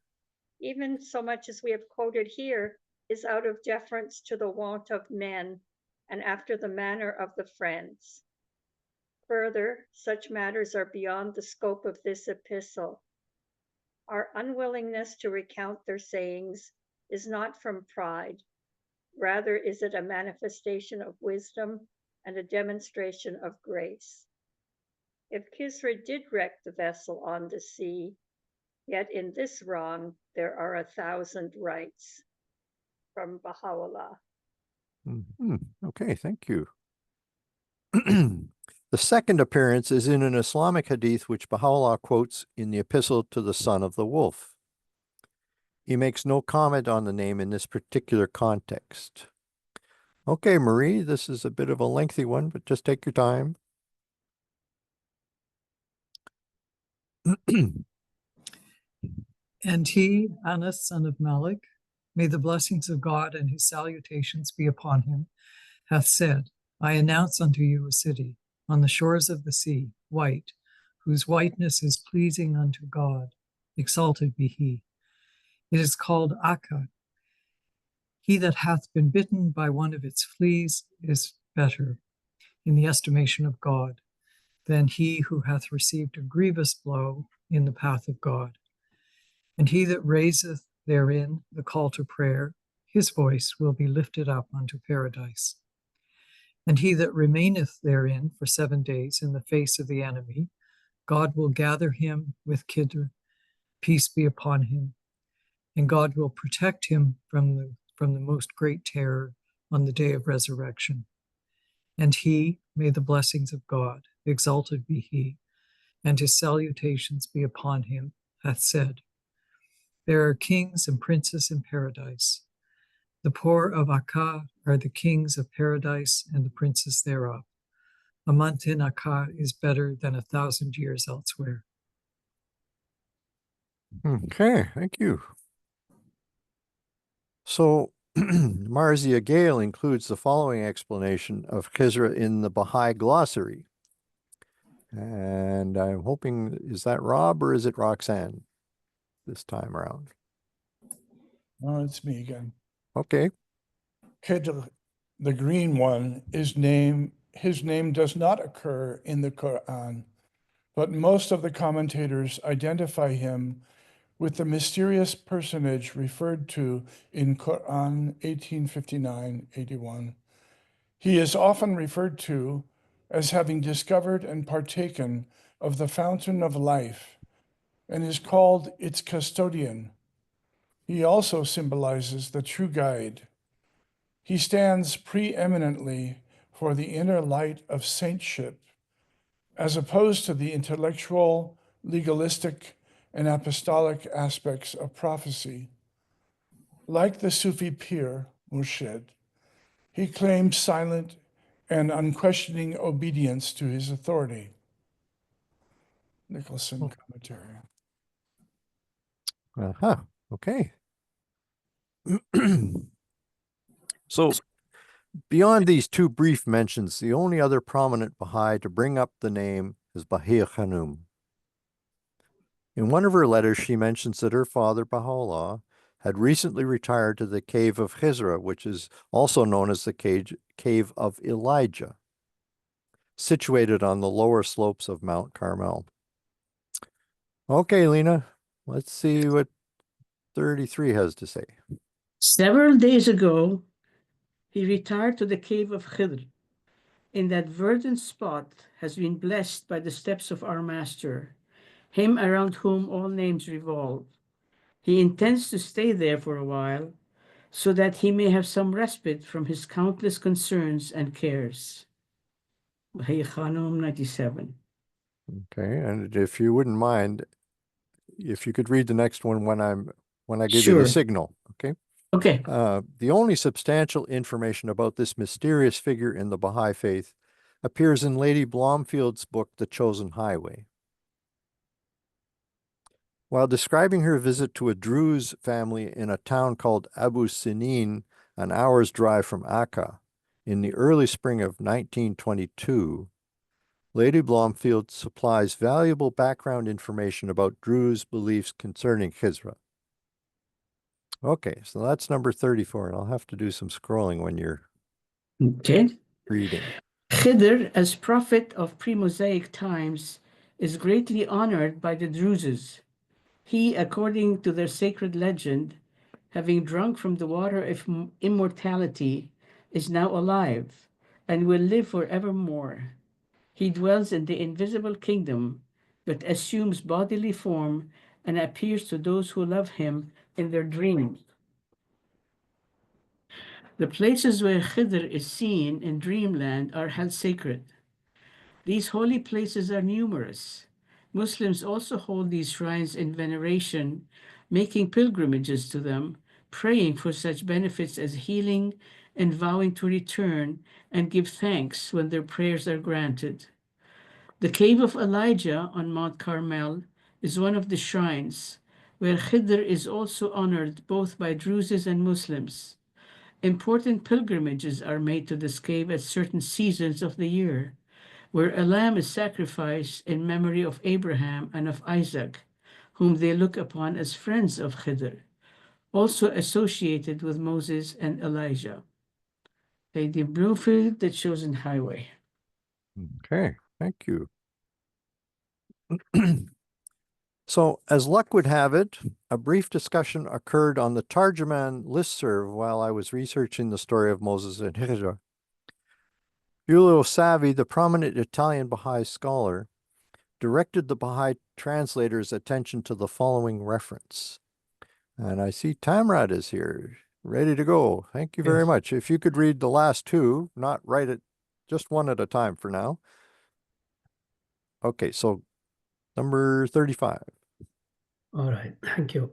Even so much as we have quoted here is out of deference to the wont of men and after the manner of the friends. Further, such matters are beyond the scope of this epistle. Our unwillingness to recount their sayings is not from pride. Rather is it a manifestation of wisdom and a demonstration of grace. If Khidr did wreck the vessel on the sea, yet in this wrong there are 1,000 rights. From Baha'u'llah. Okay, thank you. The second appearance is in an Islamic hadith which Baha'u'llah quotes in the Epistle to the Son of the Wolf. He makes no comment on the name in this particular context. Okay, Marie, this is a bit of a lengthy one, but just take your time. And he, Anas, son of Malik, may the blessings of God and his salutations be upon him, hath said, I announce unto you a city on the shores of the sea, white, whose whiteness is pleasing unto God. Exalted be he. It is called Akka. He that hath been bitten by one of its fleas is better in the estimation of God than he who hath received a grievous blow in the path of God. And he that raiseth therein the call to prayer, his voice will be lifted up unto paradise. And he that remaineth therein for 7 days in the face of the enemy, God will gather him with Khidr, peace be upon him, and God will protect him from the most great terror on the day of resurrection. And he, may the blessings of God, exalted be he, and his salutations be upon him, hath said, there are kings and princes in paradise. The poor of Akka are the kings of paradise and the princes thereof. A month in Akka is better than 1,000 years elsewhere. Okay, thank you. So Marzia Gale includes the following explanation of Khidr in the Baha'i glossary. And I'm hoping, is that Rob or is it Roxanne this time around? Oh, it's me again. Okay. Khidr, the green one, his name does not occur in the Qur'an, but most of the commentators identify him with the mysterious personage referred to in Qur'an 1859-81. He is often referred to as having discovered and partaken of the fountain of life and is called its custodian. He also symbolizes the true guide. He stands preeminently for the inner light of saintship, as opposed to the intellectual, legalistic, and apostolic aspects of prophecy. Like the Sufi pir, Murshid, he claims silent and unquestioning obedience to his authority. Nicholson commentary. Uh-huh. Okay. So beyond these two brief mentions, the only other prominent Baha'i to bring up the name is Bahiya Khanum. In one of her letters, she mentions that her father, Baha'u'llah, had recently retired to the cave of Khidr, which is also known as the cave of Elijah, situated on the lower slopes of Mount Carmel. Okay, Lena, let's see what 33 has to say. Several days ago, he retired to the cave of Khidr. In that verdant spot has been blessed by the steps of our Master, him around whom all names revolve. He intends to stay there for a while, so that he may have some respite from his countless concerns and cares. Baha'i Khanum 97. Okay, and if you wouldn't mind, if you could read the next one when I give you Sure. the signal, okay? Okay. The only substantial information about this mysterious figure in the Baha'i faith appears in Lady Blomfield's book, The Chosen Highway. While describing her visit to a Druze family in a town called Abu Sinin, an hour's drive from Akka, in the early spring of 1922, Lady Blomfield supplies valuable background information about Druze beliefs concerning Khidr. Okay, so that's number 34, and I'll have to do some scrolling when you're reading. Khidr, as prophet of pre-Mosaic times, is greatly honored by the Druzes. He, according to their sacred legend, having drunk from the water of immortality, is now alive and will live forevermore. He dwells in the invisible kingdom, but assumes bodily form and appears to those who love him in their dreams. The places where Khidr is seen in dreamland are held sacred. These holy places are numerous. Muslims also hold these shrines in veneration, making pilgrimages to them, praying for such benefits as healing and vowing to return and give thanks when their prayers are granted. The cave of Elijah on Mount Carmel is one of the shrines where Khidr is also honored both by Druzes and Muslims. Important pilgrimages are made to this cave at certain seasons of the year, where a lamb is sacrificed in memory of Abraham and of Isaac, whom they look upon as friends of Khidr, also associated with Moses and Elijah. Lady Bloomfield, The Chosen Highway. Okay, thank you. So, as luck would have it, a brief discussion occurred on the Tarjuman listserv while I was researching the story of Moses and Khidr. Giulio Savi, the prominent Italian Baha'i scholar, directed the Baha'i translator's attention to the following reference. And I see Tamrat is here, ready to go. Thank you very much. If you could read the last two, not write it, just one at a time for now. Okay, so number 35. All right, thank you.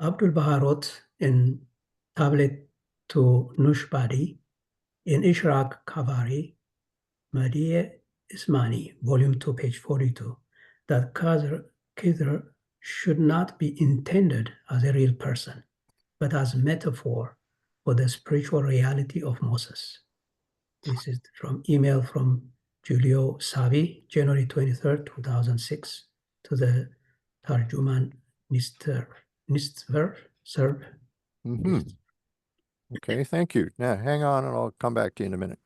Abdul Baha wrote in tablet to Nushbadi, in Ishraq Kavari, Madiyya Ismani, volume 2, page 42, that Khidr should not be intended as a real person, but as metaphor for the spiritual reality of Moses. This is from email from Julio Savi, January 23rd, 2006, to the Tarjuman Nistver Serb. Okay, thank you. Now, hang on and I'll come back to you in a minute.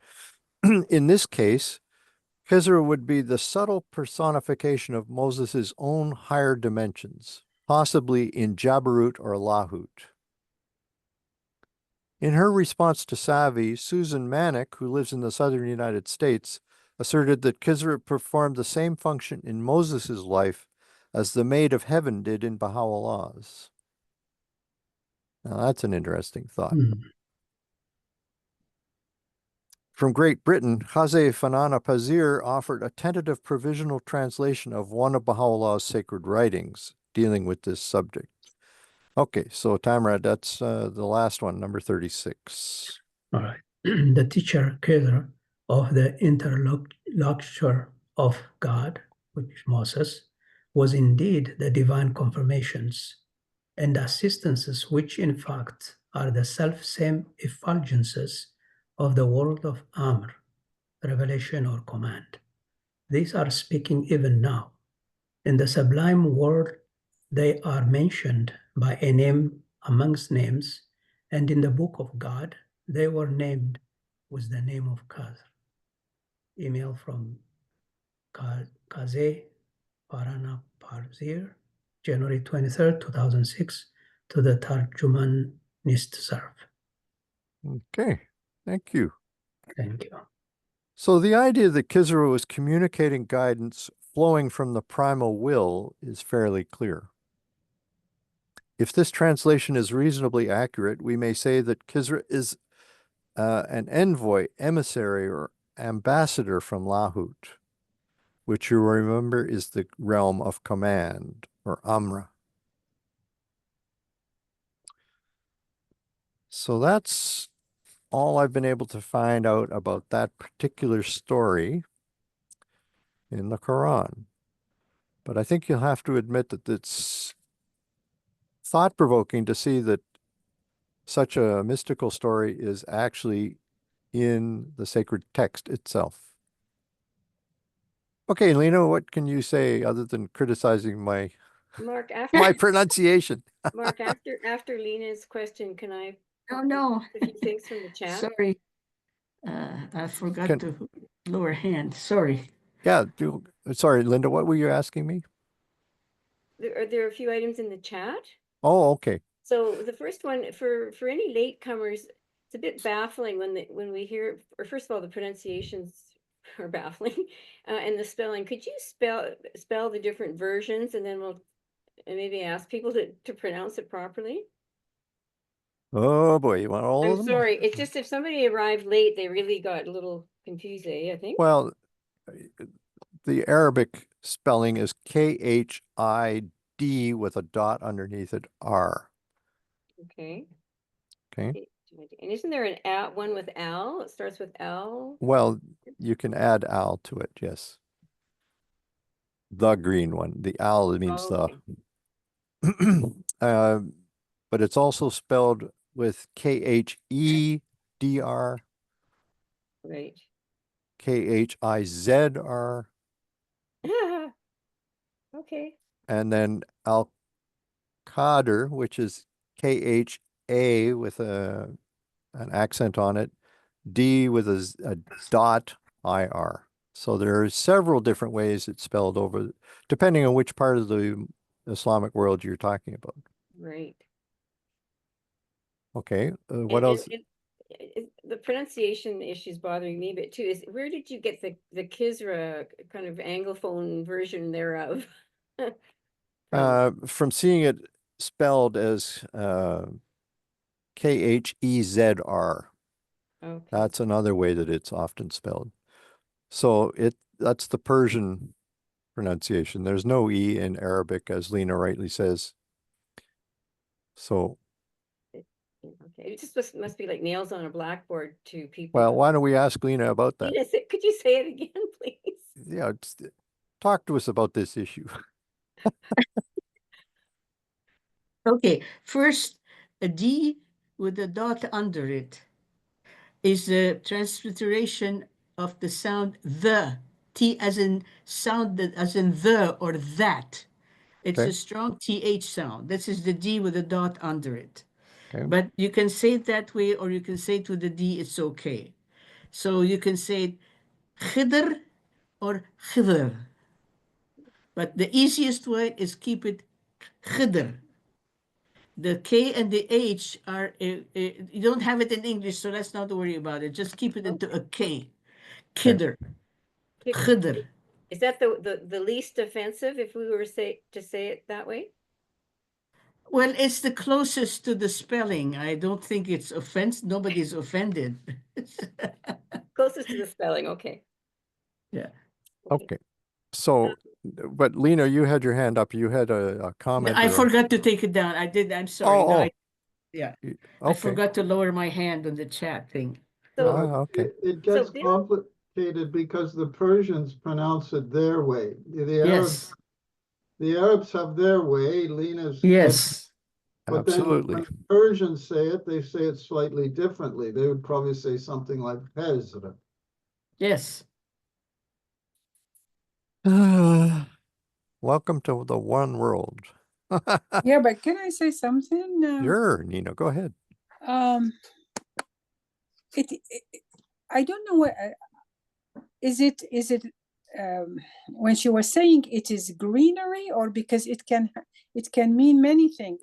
In this case, Khidr would be the subtle personification of Moses's own higher dimensions, possibly in Jabarut or Lahut. In her response to Savi, Susan Manick, who lives in the southern United States, asserted that Khidr performed the same function in Moses's life as the Maid of Heaven did in Baha'u'llah's. Now, that's an interesting thought. From Great Britain, Khazeh Fanana Pazir offered a tentative provisional translation of one of Baha'u'llah's sacred writings dealing with this subject. Okay, so Tamara, that's the last one, number 36. All right. The teacher, Khidr, of the interlocutor of God, which is Moses, was indeed the divine confirmations and assistances, which in fact are the self-same effulgences of the world of Amr, revelation or command. These are speaking even now. In the sublime world, they are mentioned by a name amongst names, and in the book of God, they were named with the name of Khidr. Email from Khazeh Farana Parzir, January 23rd, 2006, to the Tarjuman Nistserv. Okay, thank you. Thank you. So the idea that Khidr was communicating guidance flowing from the primal will is fairly clear. If this translation is reasonably accurate, we may say that Khidr is an envoy, emissary, or ambassador from Lahut, which you remember is the realm of command, or Amra. So that's all I've been able to find out about that particular story in the Quran. But I think you'll have to admit that it's thought-provoking to see that such a mystical story is actually in the sacred text itself. Okay, Lena, what can you say other than criticizing my Mark, after my pronunciation? Mark, after Lena's question, can I Oh, no. a few things from the chat? Sorry. I forgot to lower hand. Sorry. Yeah, sorry, Linda, what were you asking me? There are a few items in the chat. Oh, okay. So the first one, for any latecomers, it's a bit baffling when we hear, or first of all, the pronunciations are baffling, and the spelling. Could you spell the different versions, and then we'll maybe ask people to pronounce it properly? Oh boy, you want all of I'm them? sorry. It's just if somebody arrived late, they really got a little confused, I think. Well, the Arabic spelling is Khid with a dot underneath it, R. Okay. Okay. And isn't there an one with L? It starts with L. Well, you can add al to it, yes. The green one. The al means Okay. but it's also spelled with Kheder, Right. Khizr, Okay. and then al-Qadr, which is Kha with an accent on it, D with a dot IR. So there are several different ways it's spelled over, depending on which part of the Islamic world you're talking about. Right. Okay, what else? The pronunciation issue is bothering me a bit too. Is where did you get the Khidr kind of anglophone version thereof? From seeing it spelled as Khezr. Okay. That's another way that it's often spelled. So that's the Persian pronunciation. There's no E in Arabic, as Lena rightly says. So, Okay, it just must be like nails on a blackboard to people. well, why don't we ask Lena about that? Lena, could you say it again, please? Yeah, talk to us about this issue. Okay, first, a D with a dot under it is the transliteration of the sound the. T as in sound that as in the or that. It's Okay. a strong TH sound. This is the D with a dot under it. Okay. But you can say it that way, or you can say it with the D, it's okay. So you can say it Khidr or Khidr. But the easiest way is keep it Khidr. The K and the H are, you don't have it in English, so let's not worry about it. Just keep it into a K. Khidr. Khidr. Is that the least offensive if we were to say it that way? Well, it's the closest to the spelling. I don't think it's offense. Nobody's offended. Closest to the spelling, okay. Yeah. Okay. So, but Lena, you had your hand up. You had a comment. I or a- forgot to take it down. I did. I'm sorry. Oh, No, oh. yeah. I Okay. forgot to lower my hand on the chat thing. Okay. It gets complicated because the Persians pronounce it their way. Yes. The Arabs have their way. Lena's Yes. But Absolutely. then when the Persians say it, they say it slightly differently. They would probably say something like Khidr. Yes. Welcome to the one world. Yeah, but can I say something? Sure, Nina, go ahead. I don't know what is it when she was saying it is greenery, or because it can mean many things.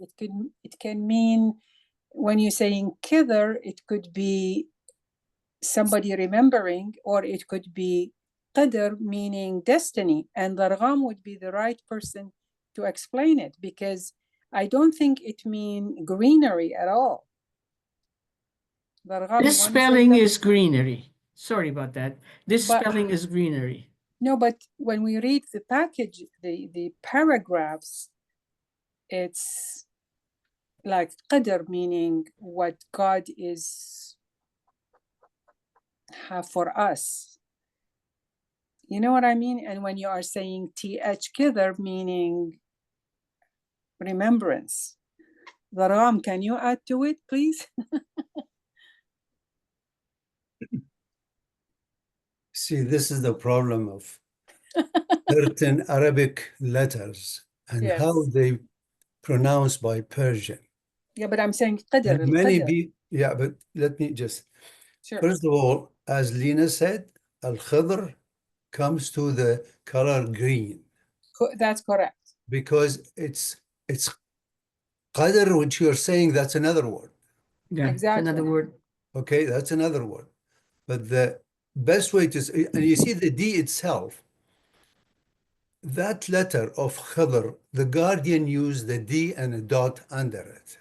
It can mean, when you're saying Khidr, it could be somebody remembering, or it could be Qadr, meaning destiny, and Dargham would be the right person to explain it, because I don't think it means greenery at all. Dargham, This spelling is greenery. Sorry about that. This spelling is greenery. No, but when we read the package, the paragraphs, it's like Qadr, meaning what God is have for us. You know what I mean? And when you are saying TH Khidr, meaning remembrance. Dargham, can you add to it, please? See, this is the problem of certain Arabic letters and Yes. how they pronounce by Persian. Yeah, but I'm saying Qadr, And many al-Qadr. people, yeah, but let me just, Sure. first of all, as Lena said, al-Khidr comes to the color green. That's correct. Because it's Qadr, which you're saying, that's another word. Yeah, exactly. Another word. Okay, that's another word. But the best way to say, and you see the D itself, that letter of Khidr, the Guardian used the D and a dot under it.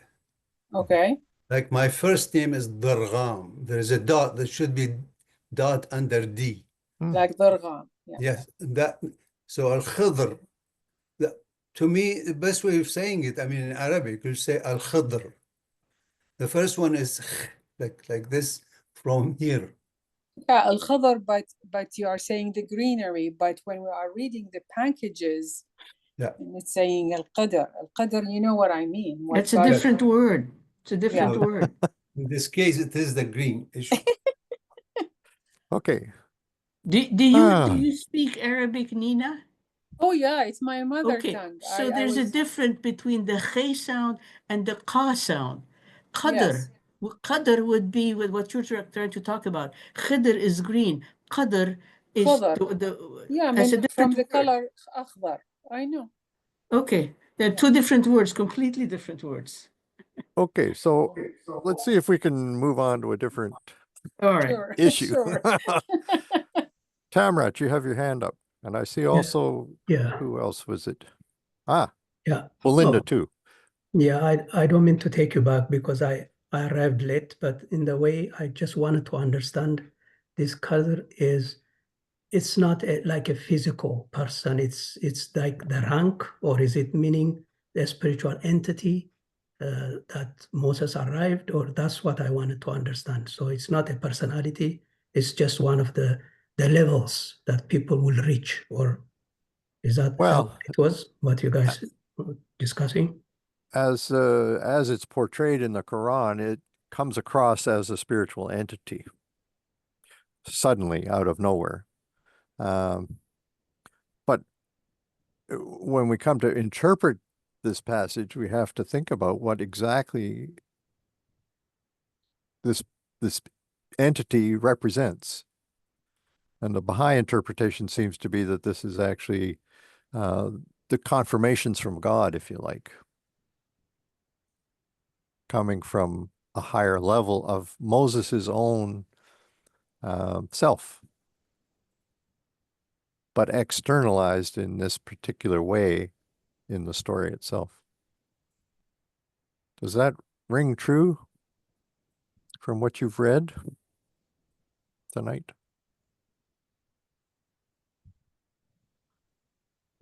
Okay. Like my first name is Dargham. There is a dot that should be dot under D. Like Dargham. Yeah. Yes, that. So al-Khidr, to me, the best way of saying it, I mean, in Arabic, you say al-Khidr. The first one is like this from here. Yeah, al-Khadr, but you are saying the greenery. But when we are reading the packages, yeah, and it's saying al-Qadr. Al-Qadr, you know what I mean. That's a different word. It's a different word. In this case, it is the green issue. Okay. Do you speak Arabic, Nina? Oh yeah, it's my mother Okay, tongue. so there's a difference between the Khay sound and the Qa sound. Qadr. Yes. Qadr would be with what you're trying to talk about. Khidr is green. Qadr is Khadr. Yeah, I that's a mean, different from the word. color akhdar. I know. Okay, they're two different words, completely different words. Okay, so let's see if we can move on to a different All right. issue. Sure. Tamrat, you have your hand up. And I see also, who else was it? Yeah. Belinda too. Yeah, I don't mean to take you back because I arrived late, but in the way I just wanted to understand this color is, it's not like a physical person. It's like the rank, or is it meaning the spiritual entity that Moses arrived, or that's what I wanted to understand. So it's not a personality. It's just one of the levels that people will reach, or is that how it was, what you guys were discussing? as it's portrayed in the Quran, it comes across as a spiritual entity suddenly out of nowhere. But when we come to interpret this passage, we have to think about what exactly this entity represents. And the Baha'i interpretation seems to be that this is actually the confirmations from God, if you like, coming from a higher level of Moses's own self, but externalized in this particular way in the story itself. Does that ring true from what you've read tonight?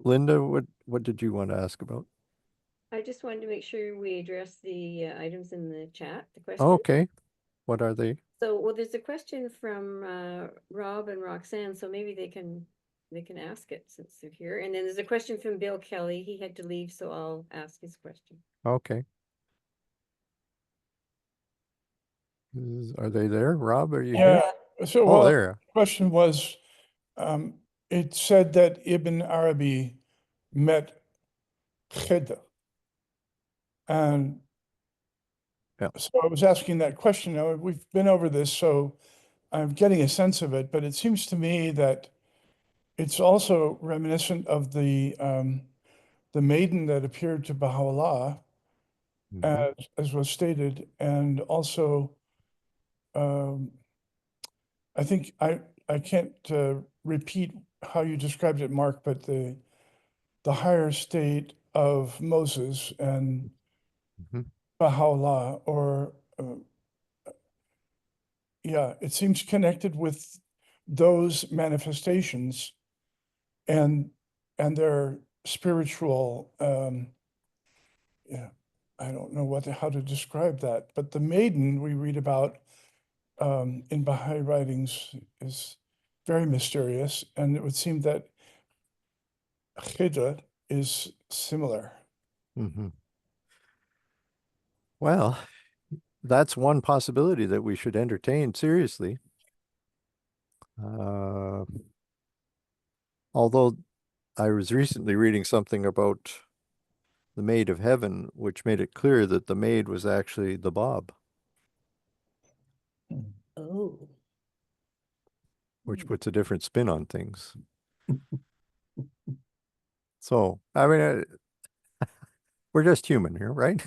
Linda, what did you want to ask about? I just wanted to make sure we address the items in the chat, the questions. Okay. What are they? So, well, there's a question from Rob and Roxanne, so maybe they can ask it since they're here. And then there's a question from Bill Kelly. He had to leave, so I'll ask his question. Okay. Are they there? Rob, are you here? Yeah. So, Oh, well, there. the question was, it said that Ibn Arabi met Khidr. And so I was asking that question. Now, we've been over this, so I'm getting a sense of it, but it seems to me that it's also reminiscent of the maiden that appeared to Baha'u'llah, as was stated, and also I think I can't repeat how you described it, Mark, but the higher state of Moses and Baha'u'llah, or yeah, it seems connected with those manifestations and their spiritual yeah, I don't know how to describe that, but the maiden we read about in Baha'i writings is very mysterious, and it would seem that Khidr is similar. Well, that's one possibility that we should entertain seriously. Although I was recently reading something about the Maid of Heaven, which made it clear that the maid was actually the Bab. Oh. Which puts a different spin on things. So, I mean, we're just human here, right?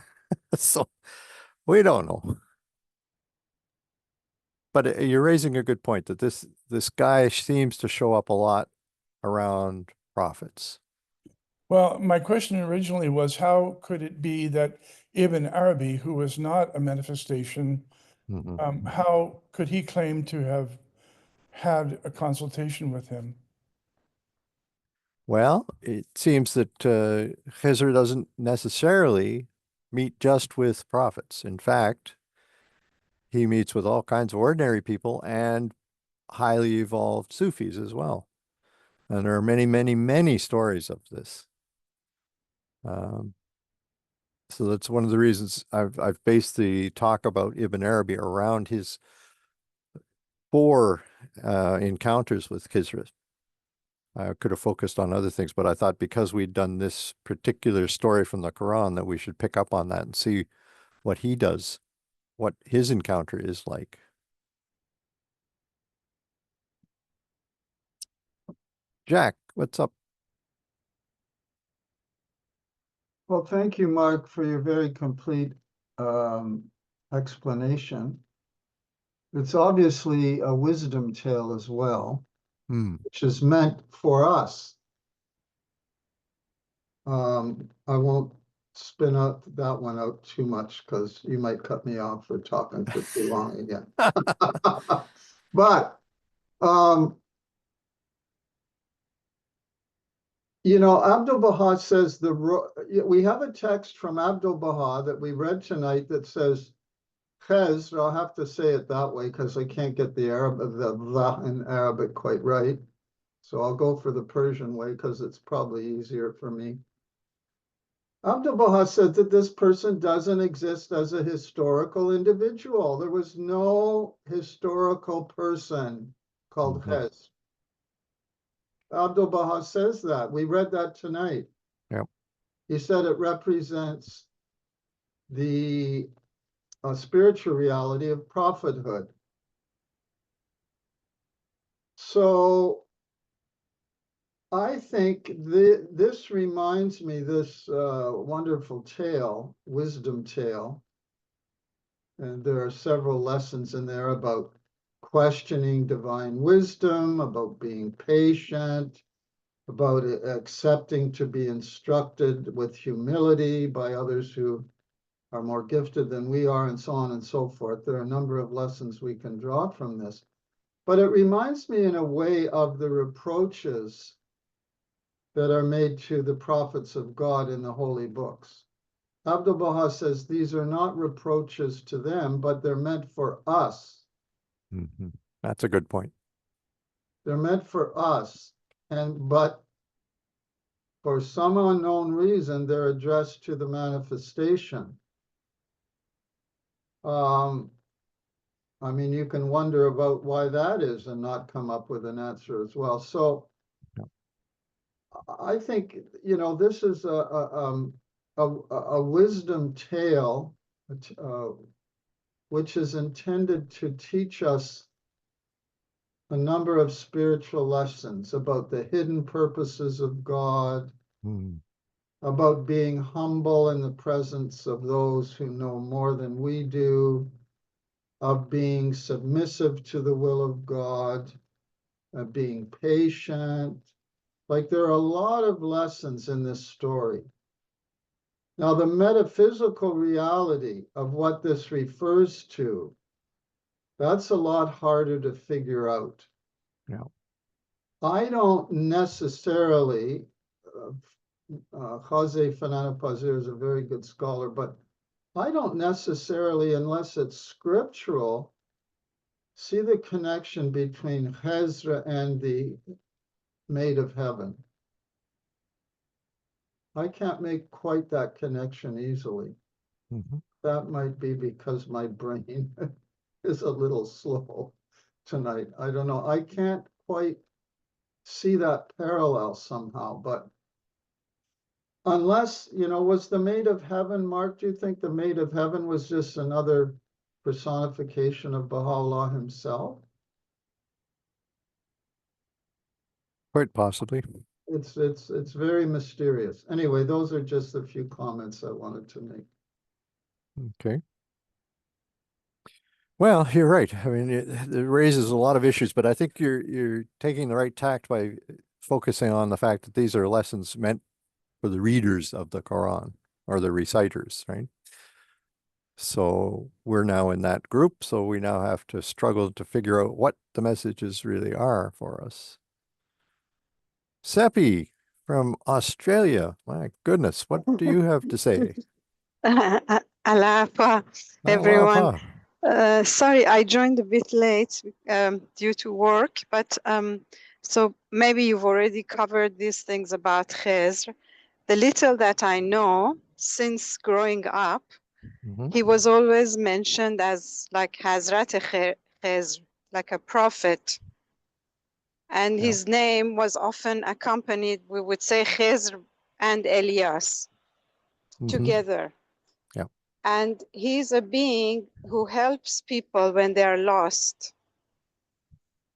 So, we don't know. But you're raising a good point that this guy seems to show up a lot around prophets. Well, my question originally was, how could it be that Ibn Arabi, who was not a manifestation, how could he claim to have had a consultation with him? Well, it seems that Khidr doesn't necessarily meet just with prophets. In fact, he meets with all kinds of ordinary people and highly evolved Sufis as well. And there are many, many, many stories of this. So that's one of the reasons I've based the talk about Ibn Arabi around his 4 encounters with Khidr. I could have focused on other things, but I thought because we'd done this particular story from the Quran that we should pick up on that and see what he does, what his encounter is like. Jack, what's up? Well, thank you, Mark, for your very complete explanation. It's obviously a wisdom tale as well, which is meant for us. I won't spin out that one out too much because you might cut me off for talking for too long again. But you know, Abdu'l-Baha says we have a text from Abdu'l-Baha that we read tonight that says Khidr. I'll have to say it that way because I can't get the in Arabic quite right. So I'll go for the Persian way because it's probably easier for me. Abdu'l-Baha said that this person doesn't exist as a historical individual. There was no historical person called Khidr. Abdu'l-Baha says that. We read that tonight. Yep. He said it represents the spiritual reality of prophethood. So I think this reminds me, this wonderful tale, wisdom tale, and there are several lessons in there about questioning divine wisdom, about being patient, about accepting to be instructed with humility by others who are more gifted than we are, and so on and so forth. There are a number of lessons we can draw from this. But it reminds me in a way of the reproaches that are made to the prophets of God in the holy books. Abdu'l-Baha says these are not reproaches to them, but they're meant for us. That's a good point. They're meant for us, but for some unknown reason, they're addressed to the manifestation. I mean, you can wonder about why that is and not come up with an answer as well. So I think, you know, this is a wisdom tale, which is intended to teach us a number of spiritual lessons about the hidden purposes of God, about being humble in the presence of those who know more than we do, of being submissive to the will of God, of being patient. Like, there are a lot of lessons in this story. Now, the metaphysical reality of what this refers to, that's a lot harder to figure out. Yeah. I don't necessarily, Khaze Fananapazir is a very good scholar, but I don't necessarily, unless it's scriptural, see the connection between Khidr and the Maid of Heaven. I can't make quite that connection easily. That might be because my brain is a little slow tonight. I don't know. I can't quite see that parallel somehow, but unless, you know, was the Maid of Heaven, Mark, do you think the Maid of Heaven was just another personification of Baha'u'llah himself? Quite possibly. It's very mysterious. Anyway, those are just a few comments I wanted to make. Okay. Well, you're right. I mean, it raises a lot of issues, but I think you're taking the right tact by focusing on the fact that these are lessons meant for the readers of the Quran or the reciters, right? So we're now in that group, so we now have to struggle to figure out what the messages really are for us. Seppi from Australia, my goodness, what do you have to say? Alapa, everyone. Sorry, I joined a bit late due to work, but so maybe you've already covered these things about Khidr. The little that I know, since growing up, he was always mentioned as like Hazrat Khidr, like a prophet. And his name was often accompanied, we would say Khidr and Elias together. Yeah. And he's a being who helps people when they are lost.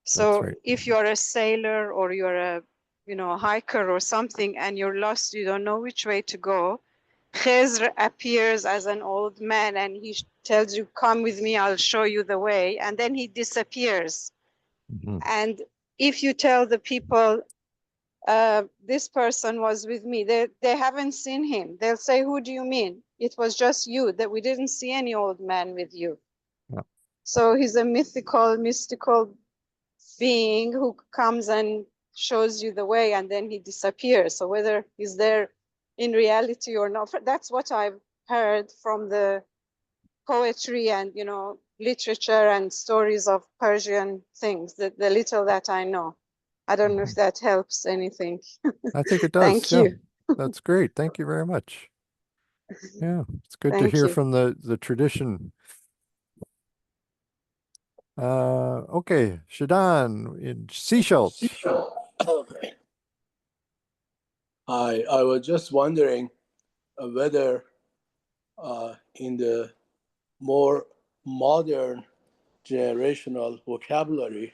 So if you're a sailor or you're a, you know, a hiker or something and you're lost, you don't know which way to go, Khidr appears as an old man and he tells you, come with me, I'll show you the way. And then he disappears. And if you tell the people, this person was with me, they haven't seen him. They'll say, who do you mean? It was just you, that we didn't see any old man with you. Yeah. So he's a mystical being who comes and shows you the way and then he disappears. So whether he's there in reality or not, that's what I've heard from the poetry and, you know, literature and stories of Persian things, the little that I know. I don't know if that helps anything. I think it does. Thank you. That's great. Thank you very much. Yeah, it's good to Thank hear you. from the tradition. Okay, Shadan in Seychelles. Hi, I was just wondering whether in the more modern generational vocabulary,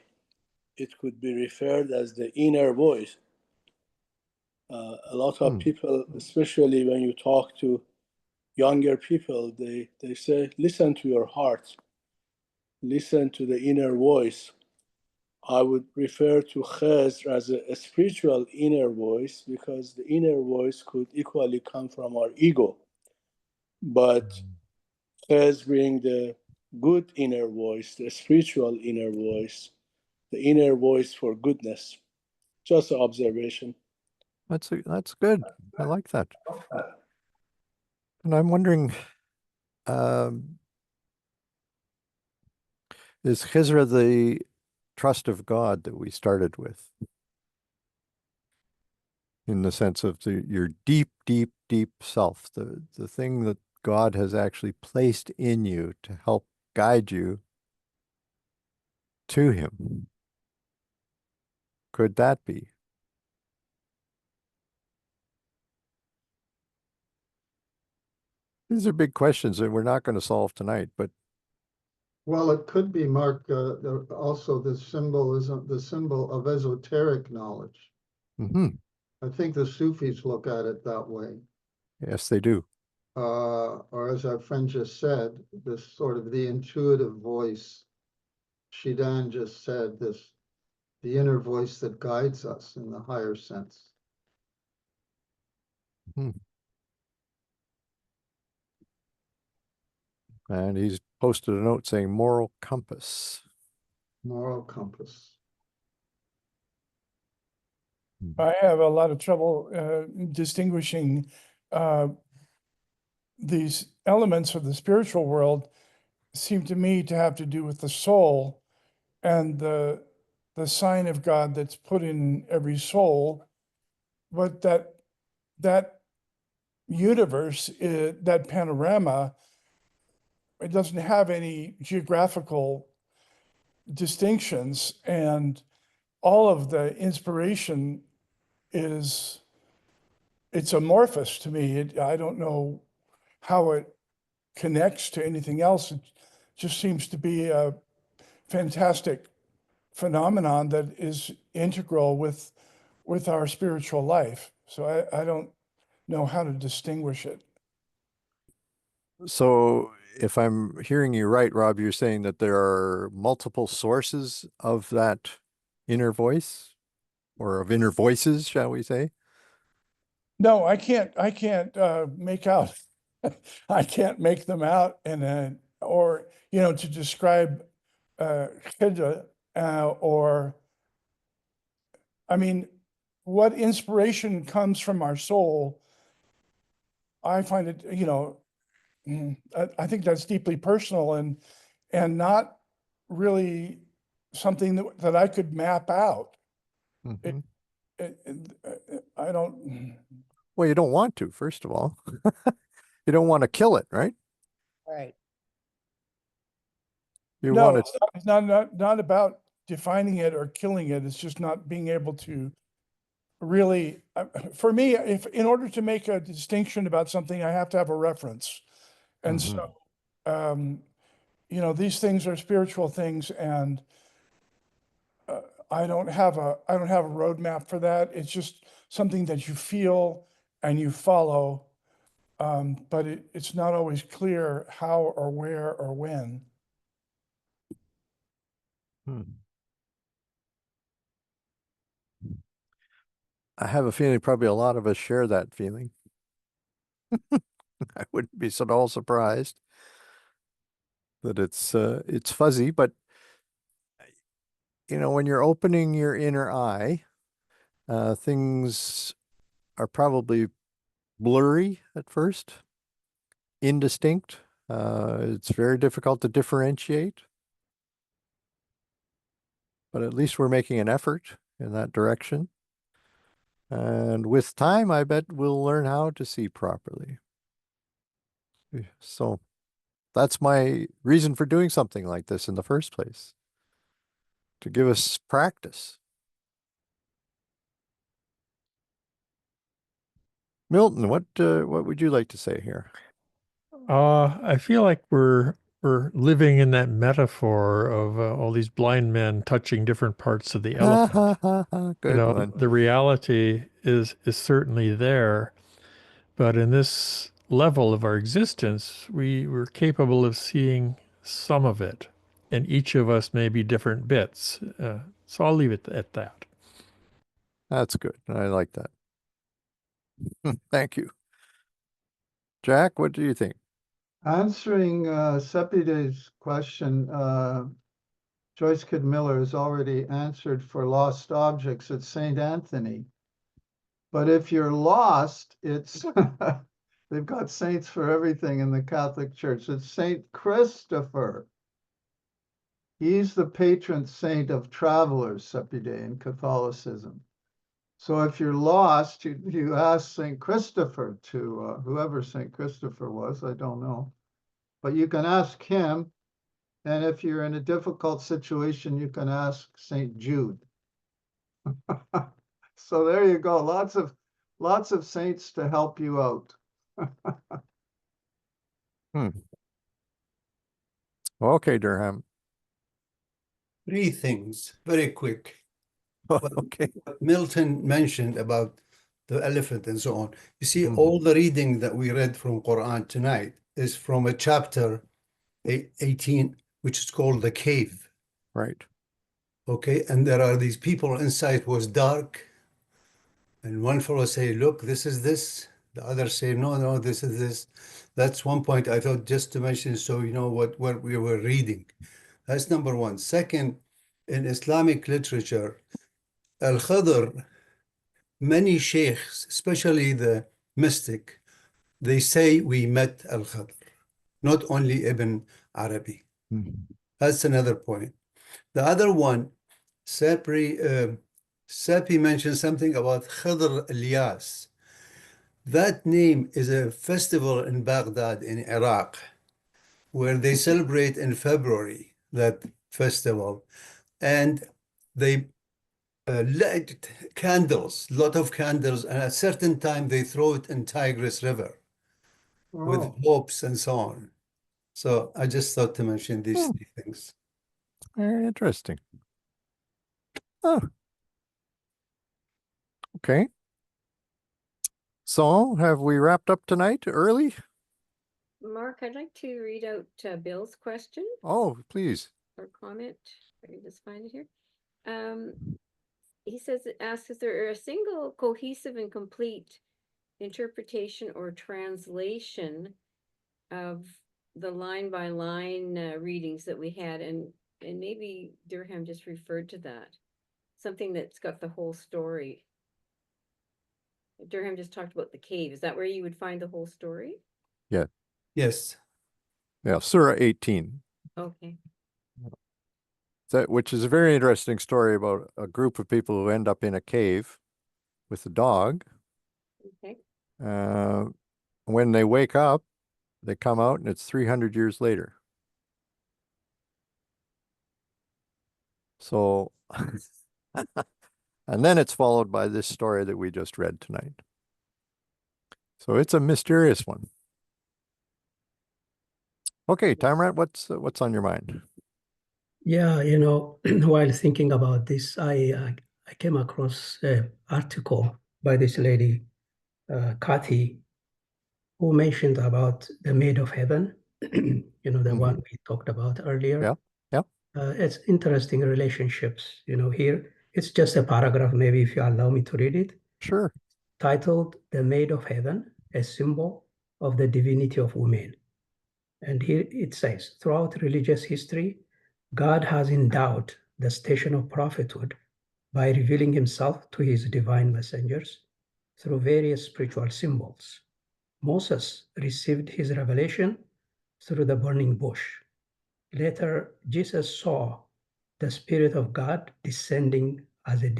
it could be referred as the inner voice. A lot of people, especially when you talk to younger people, they say, listen to your heart, listen to the inner voice. I would refer to Khidr as a spiritual inner voice because the inner voice could equally come from our ego. But Khidr being the good inner voice, the spiritual inner voice, the inner voice for goodness. Just an observation. That's good. I like that. And I'm wondering, is Khidr the trust of God that we started with? In the sense of your deep, deep, deep self, the thing that God has actually placed in you to help guide you to Him. Could that be? These are big questions that we're not going to solve tonight, but Well, it could be, Mark, also the symbol of esoteric knowledge. I think the Sufis look at it that way. Yes, they do. Or as our friend just said, this sort of the intuitive voice. Shidan just said this, the inner voice that guides us in the higher sense. And he's posted a note saying moral compass. Moral compass. I have a lot of trouble distinguishing these elements of the spiritual world seem to me to have to do with the soul and the sign of God that's put in every soul, but that universe, that panorama, it doesn't have any geographical distinctions, and all of the inspiration it's amorphous to me. I don't know how it connects to anything else. It just seems to be a fantastic phenomenon that is integral with our spiritual life. So I don't know how to distinguish it. So if I'm hearing you right, Rob, you're saying that there are multiple sources of that inner voice or of inner voices, shall we say? No, I can't make out. I can't make them out or, to describe Khidr, or, I mean, what inspiration comes from our soul, I find it, I think that's deeply personal and not really something that I could map out. I don't. Well, you don't want to, first of all. You don't want to kill it, right? Right. You No, want it's not about defining it or killing it. It's just not being able to really, for me, if in order to make a distinction about something, I have to have a reference. And so, these things are spiritual things, and I don't have a roadmap for that. It's just something that you feel and you follow, but it's not always clear how or where or when. I have a feeling probably a lot of us share that feeling. I wouldn't be at all surprised that it's fuzzy, but when you're opening your inner eye, things are probably blurry at first, indistinct. It's very difficult to differentiate, but at least we're making an effort in that direction. And with time, I bet we'll learn how to see properly. So that's my reason for doing something like this in the first place, to give us practice. Milton, what would you like to say here? I feel like we're living in that metaphor of all these blind men touching different parts of the elephant. Good one. The reality is certainly there, but in this level of our existence, we're capable of seeing some of it, and each of us may be different bits. So I'll leave it at that. That's good. I like that. Thank you. Jack, what do you think? Answering Sepide's question, Joyce Kidd Miller has already answered for lost objects at St. Anthony. But if you're lost, it's they've got saints for everything in the Catholic Church. It's St. Christopher. He's the patron saint of travelers, Sepide, in Catholicism. So if you're lost, you ask St. Christopher to, whoever St. Christopher was, I don't know. But you can ask him. And if you're in a difficult situation, you can ask St. Jude. So there you go. Lots of saints to help you out. Okay, Durham. 3 things, very quick. Okay. What Milton mentioned about the elephant and so on. You see, all the reading that we read from Qur'an tonight is from a chapter 18, which is called the cave. Right. Okay, and there are these people inside. It was dark, and one fellow say, look, this is this. The other say, no, this is this. That's one point I thought just to mention, so you know what we were reading. That's number one. Second, in Islamic literature, Al-Khidr, many sheikhs, especially the mystic, they say we met Al-Khidr, not only Ibn Arabi. That's another point. The other one, Sapi mentioned something about Khidr Ilyas. That name is a festival in Baghdad, in Iraq, where they celebrate in February, that festival. And they light candles, lot of candles, and at a certain time they throw it in Tigris River with hopes and so on. So I just thought to mention these 3 things. Very interesting. Oh. Okay. So have we wrapped up tonight early? Mark, I'd like to read out Bill's question. Oh, please. Or comment. I can just find it here. He asks, is there a single cohesive and complete interpretation or translation of the line by line readings that we had? And maybe Durham just referred to that. Something that's got the whole story. Durham just talked about the cave. Is that where you would find the whole story? Yeah. Yes. Yeah, Surah 18. Okay. Which is a very interesting story about a group of people who end up in a cave with a dog. Okay. When they wake up, they come out and it's 300 years later. So, and then it's followed by this story that we just read tonight. So it's a mysterious one. Okay, Timrat, what's on your mind? Yeah, while thinking about this, I came across an article by this lady, Kathy, who mentioned about the maid of heaven, the one we talked about earlier. Yeah. It's interesting relationships, here. It's just a paragraph, maybe if you allow me to read it. Sure. Titled, The Maid of Heaven, a Symbol of the Divinity of Women. And here it says, throughout religious history, God has endowed the station of prophethood by revealing himself to his divine messengers through various spiritual symbols. Moses received his revelation through the burning bush. Later, Jesus saw the Spirit of God descending as a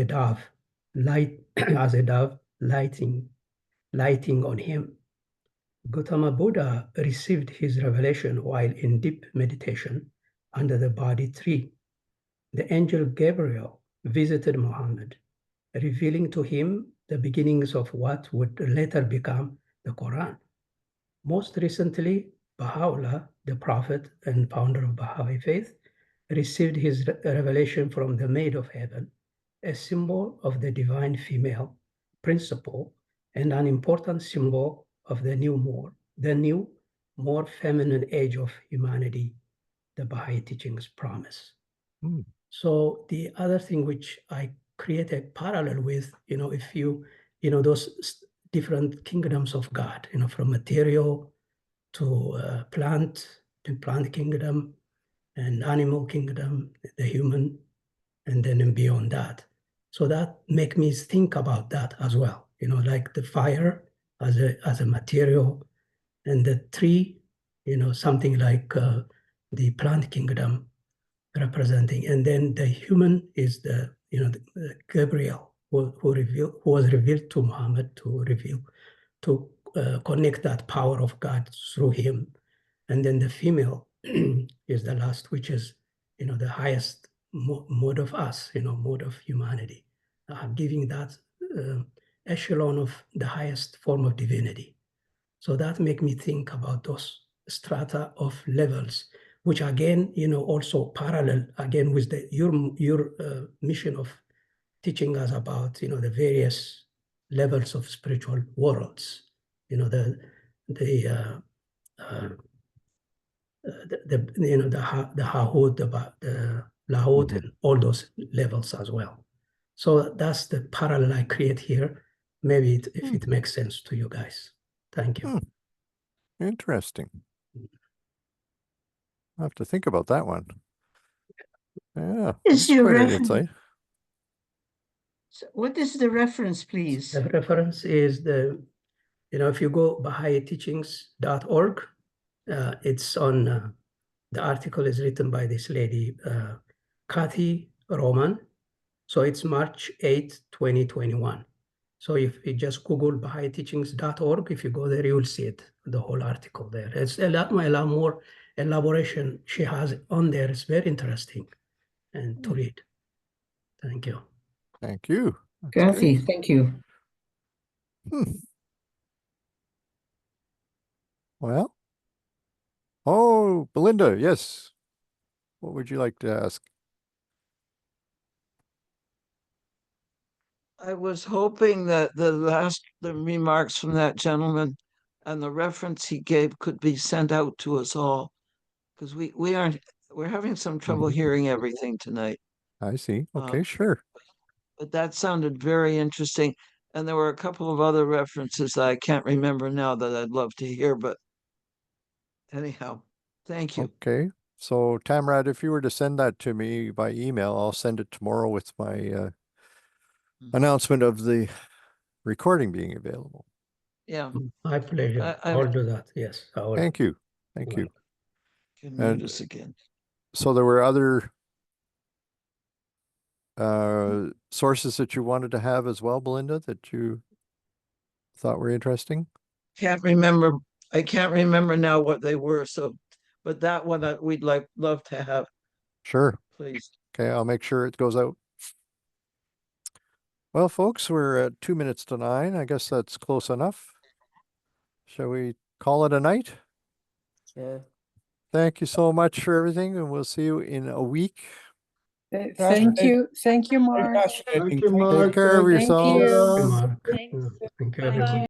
dove, lighting on him. Gautama Buddha received his revelation while in deep meditation under the Bodhi tree. The angel Gabriel visited Muhammad, revealing to him the beginnings of what would later become the Quran. Most recently, Baha'u'llah, the prophet and founder of Baha'i faith, received his revelation from the Maid of Heaven, a symbol of the divine female principle and an important symbol of the new, more feminine age of humanity, the Baha'i teachings promise. So the other thing which I create a parallel with, if you, those different kingdoms of God, from material to plant kingdom and animal kingdom, the human, and then beyond that. So that make me think about that as well, like the fire as a material, and the tree, something like the plant kingdom representing, and then the human is the Gabriel who was revealed to Muhammad to connect that power of God through him, and then the female is the last, which is the highest mode of us, mode of humanity, giving that echelon of the highest form of divinity. So that make me think about those strata of levels, which again, also parallel again with your mission of teaching us about, the various levels of spiritual worlds, the Hahut, the Lahut, and all those levels as well. So that's the parallel I create here. Maybe if it makes sense to you guys. Thank you. Interesting. I'll have to think about that one. Yeah. Is your quite an reference? insight. What is the reference, please? The reference is if you go BahaiTeachings.org, it's on, the article is written by this lady, Kathy Roman. So it's March 8, 2021. So if you just Google BahaiTeachings.org, if you go there, you will see it, the whole article there. It's a lot more elaboration she has on there. It's very interesting and to read. Thank you. Thank you. That's Kathy, great. thank you. Well, oh, Belinda, yes. What would you like to ask? I was hoping that the remarks from that gentleman and the reference he gave could be sent out to us all, because we're having some trouble hearing everything tonight. I see. Okay, sure. But that sounded very interesting. And there were a couple of other references that I can't remember now that I'd love to hear, but anyhow, thank you. Okay. So Tamrad, if you were to send that to me by email, I'll send it tomorrow with my announcement of the recording being available. Yeah. My pleasure. I'll do that. Yes. Thank you. Thank you. Can mute us again. So there were other sources that you wanted to have as well, Belinda, that you thought were interesting? I can't remember now what they were. So, but that one we'd love to have. Sure. Please. Okay, I'll make sure it goes out. Well, folks, we're at 2 minutes to 9. I guess that's close enough. Shall we call it a night? Yeah. Thank you so much for everything, and we'll see you in a week. Thank you. Thank you, Mark. Thank you, Mark. Take care of Thank yourselves. you. Mark. Thanks. Thank you, Bye-bye. everyone.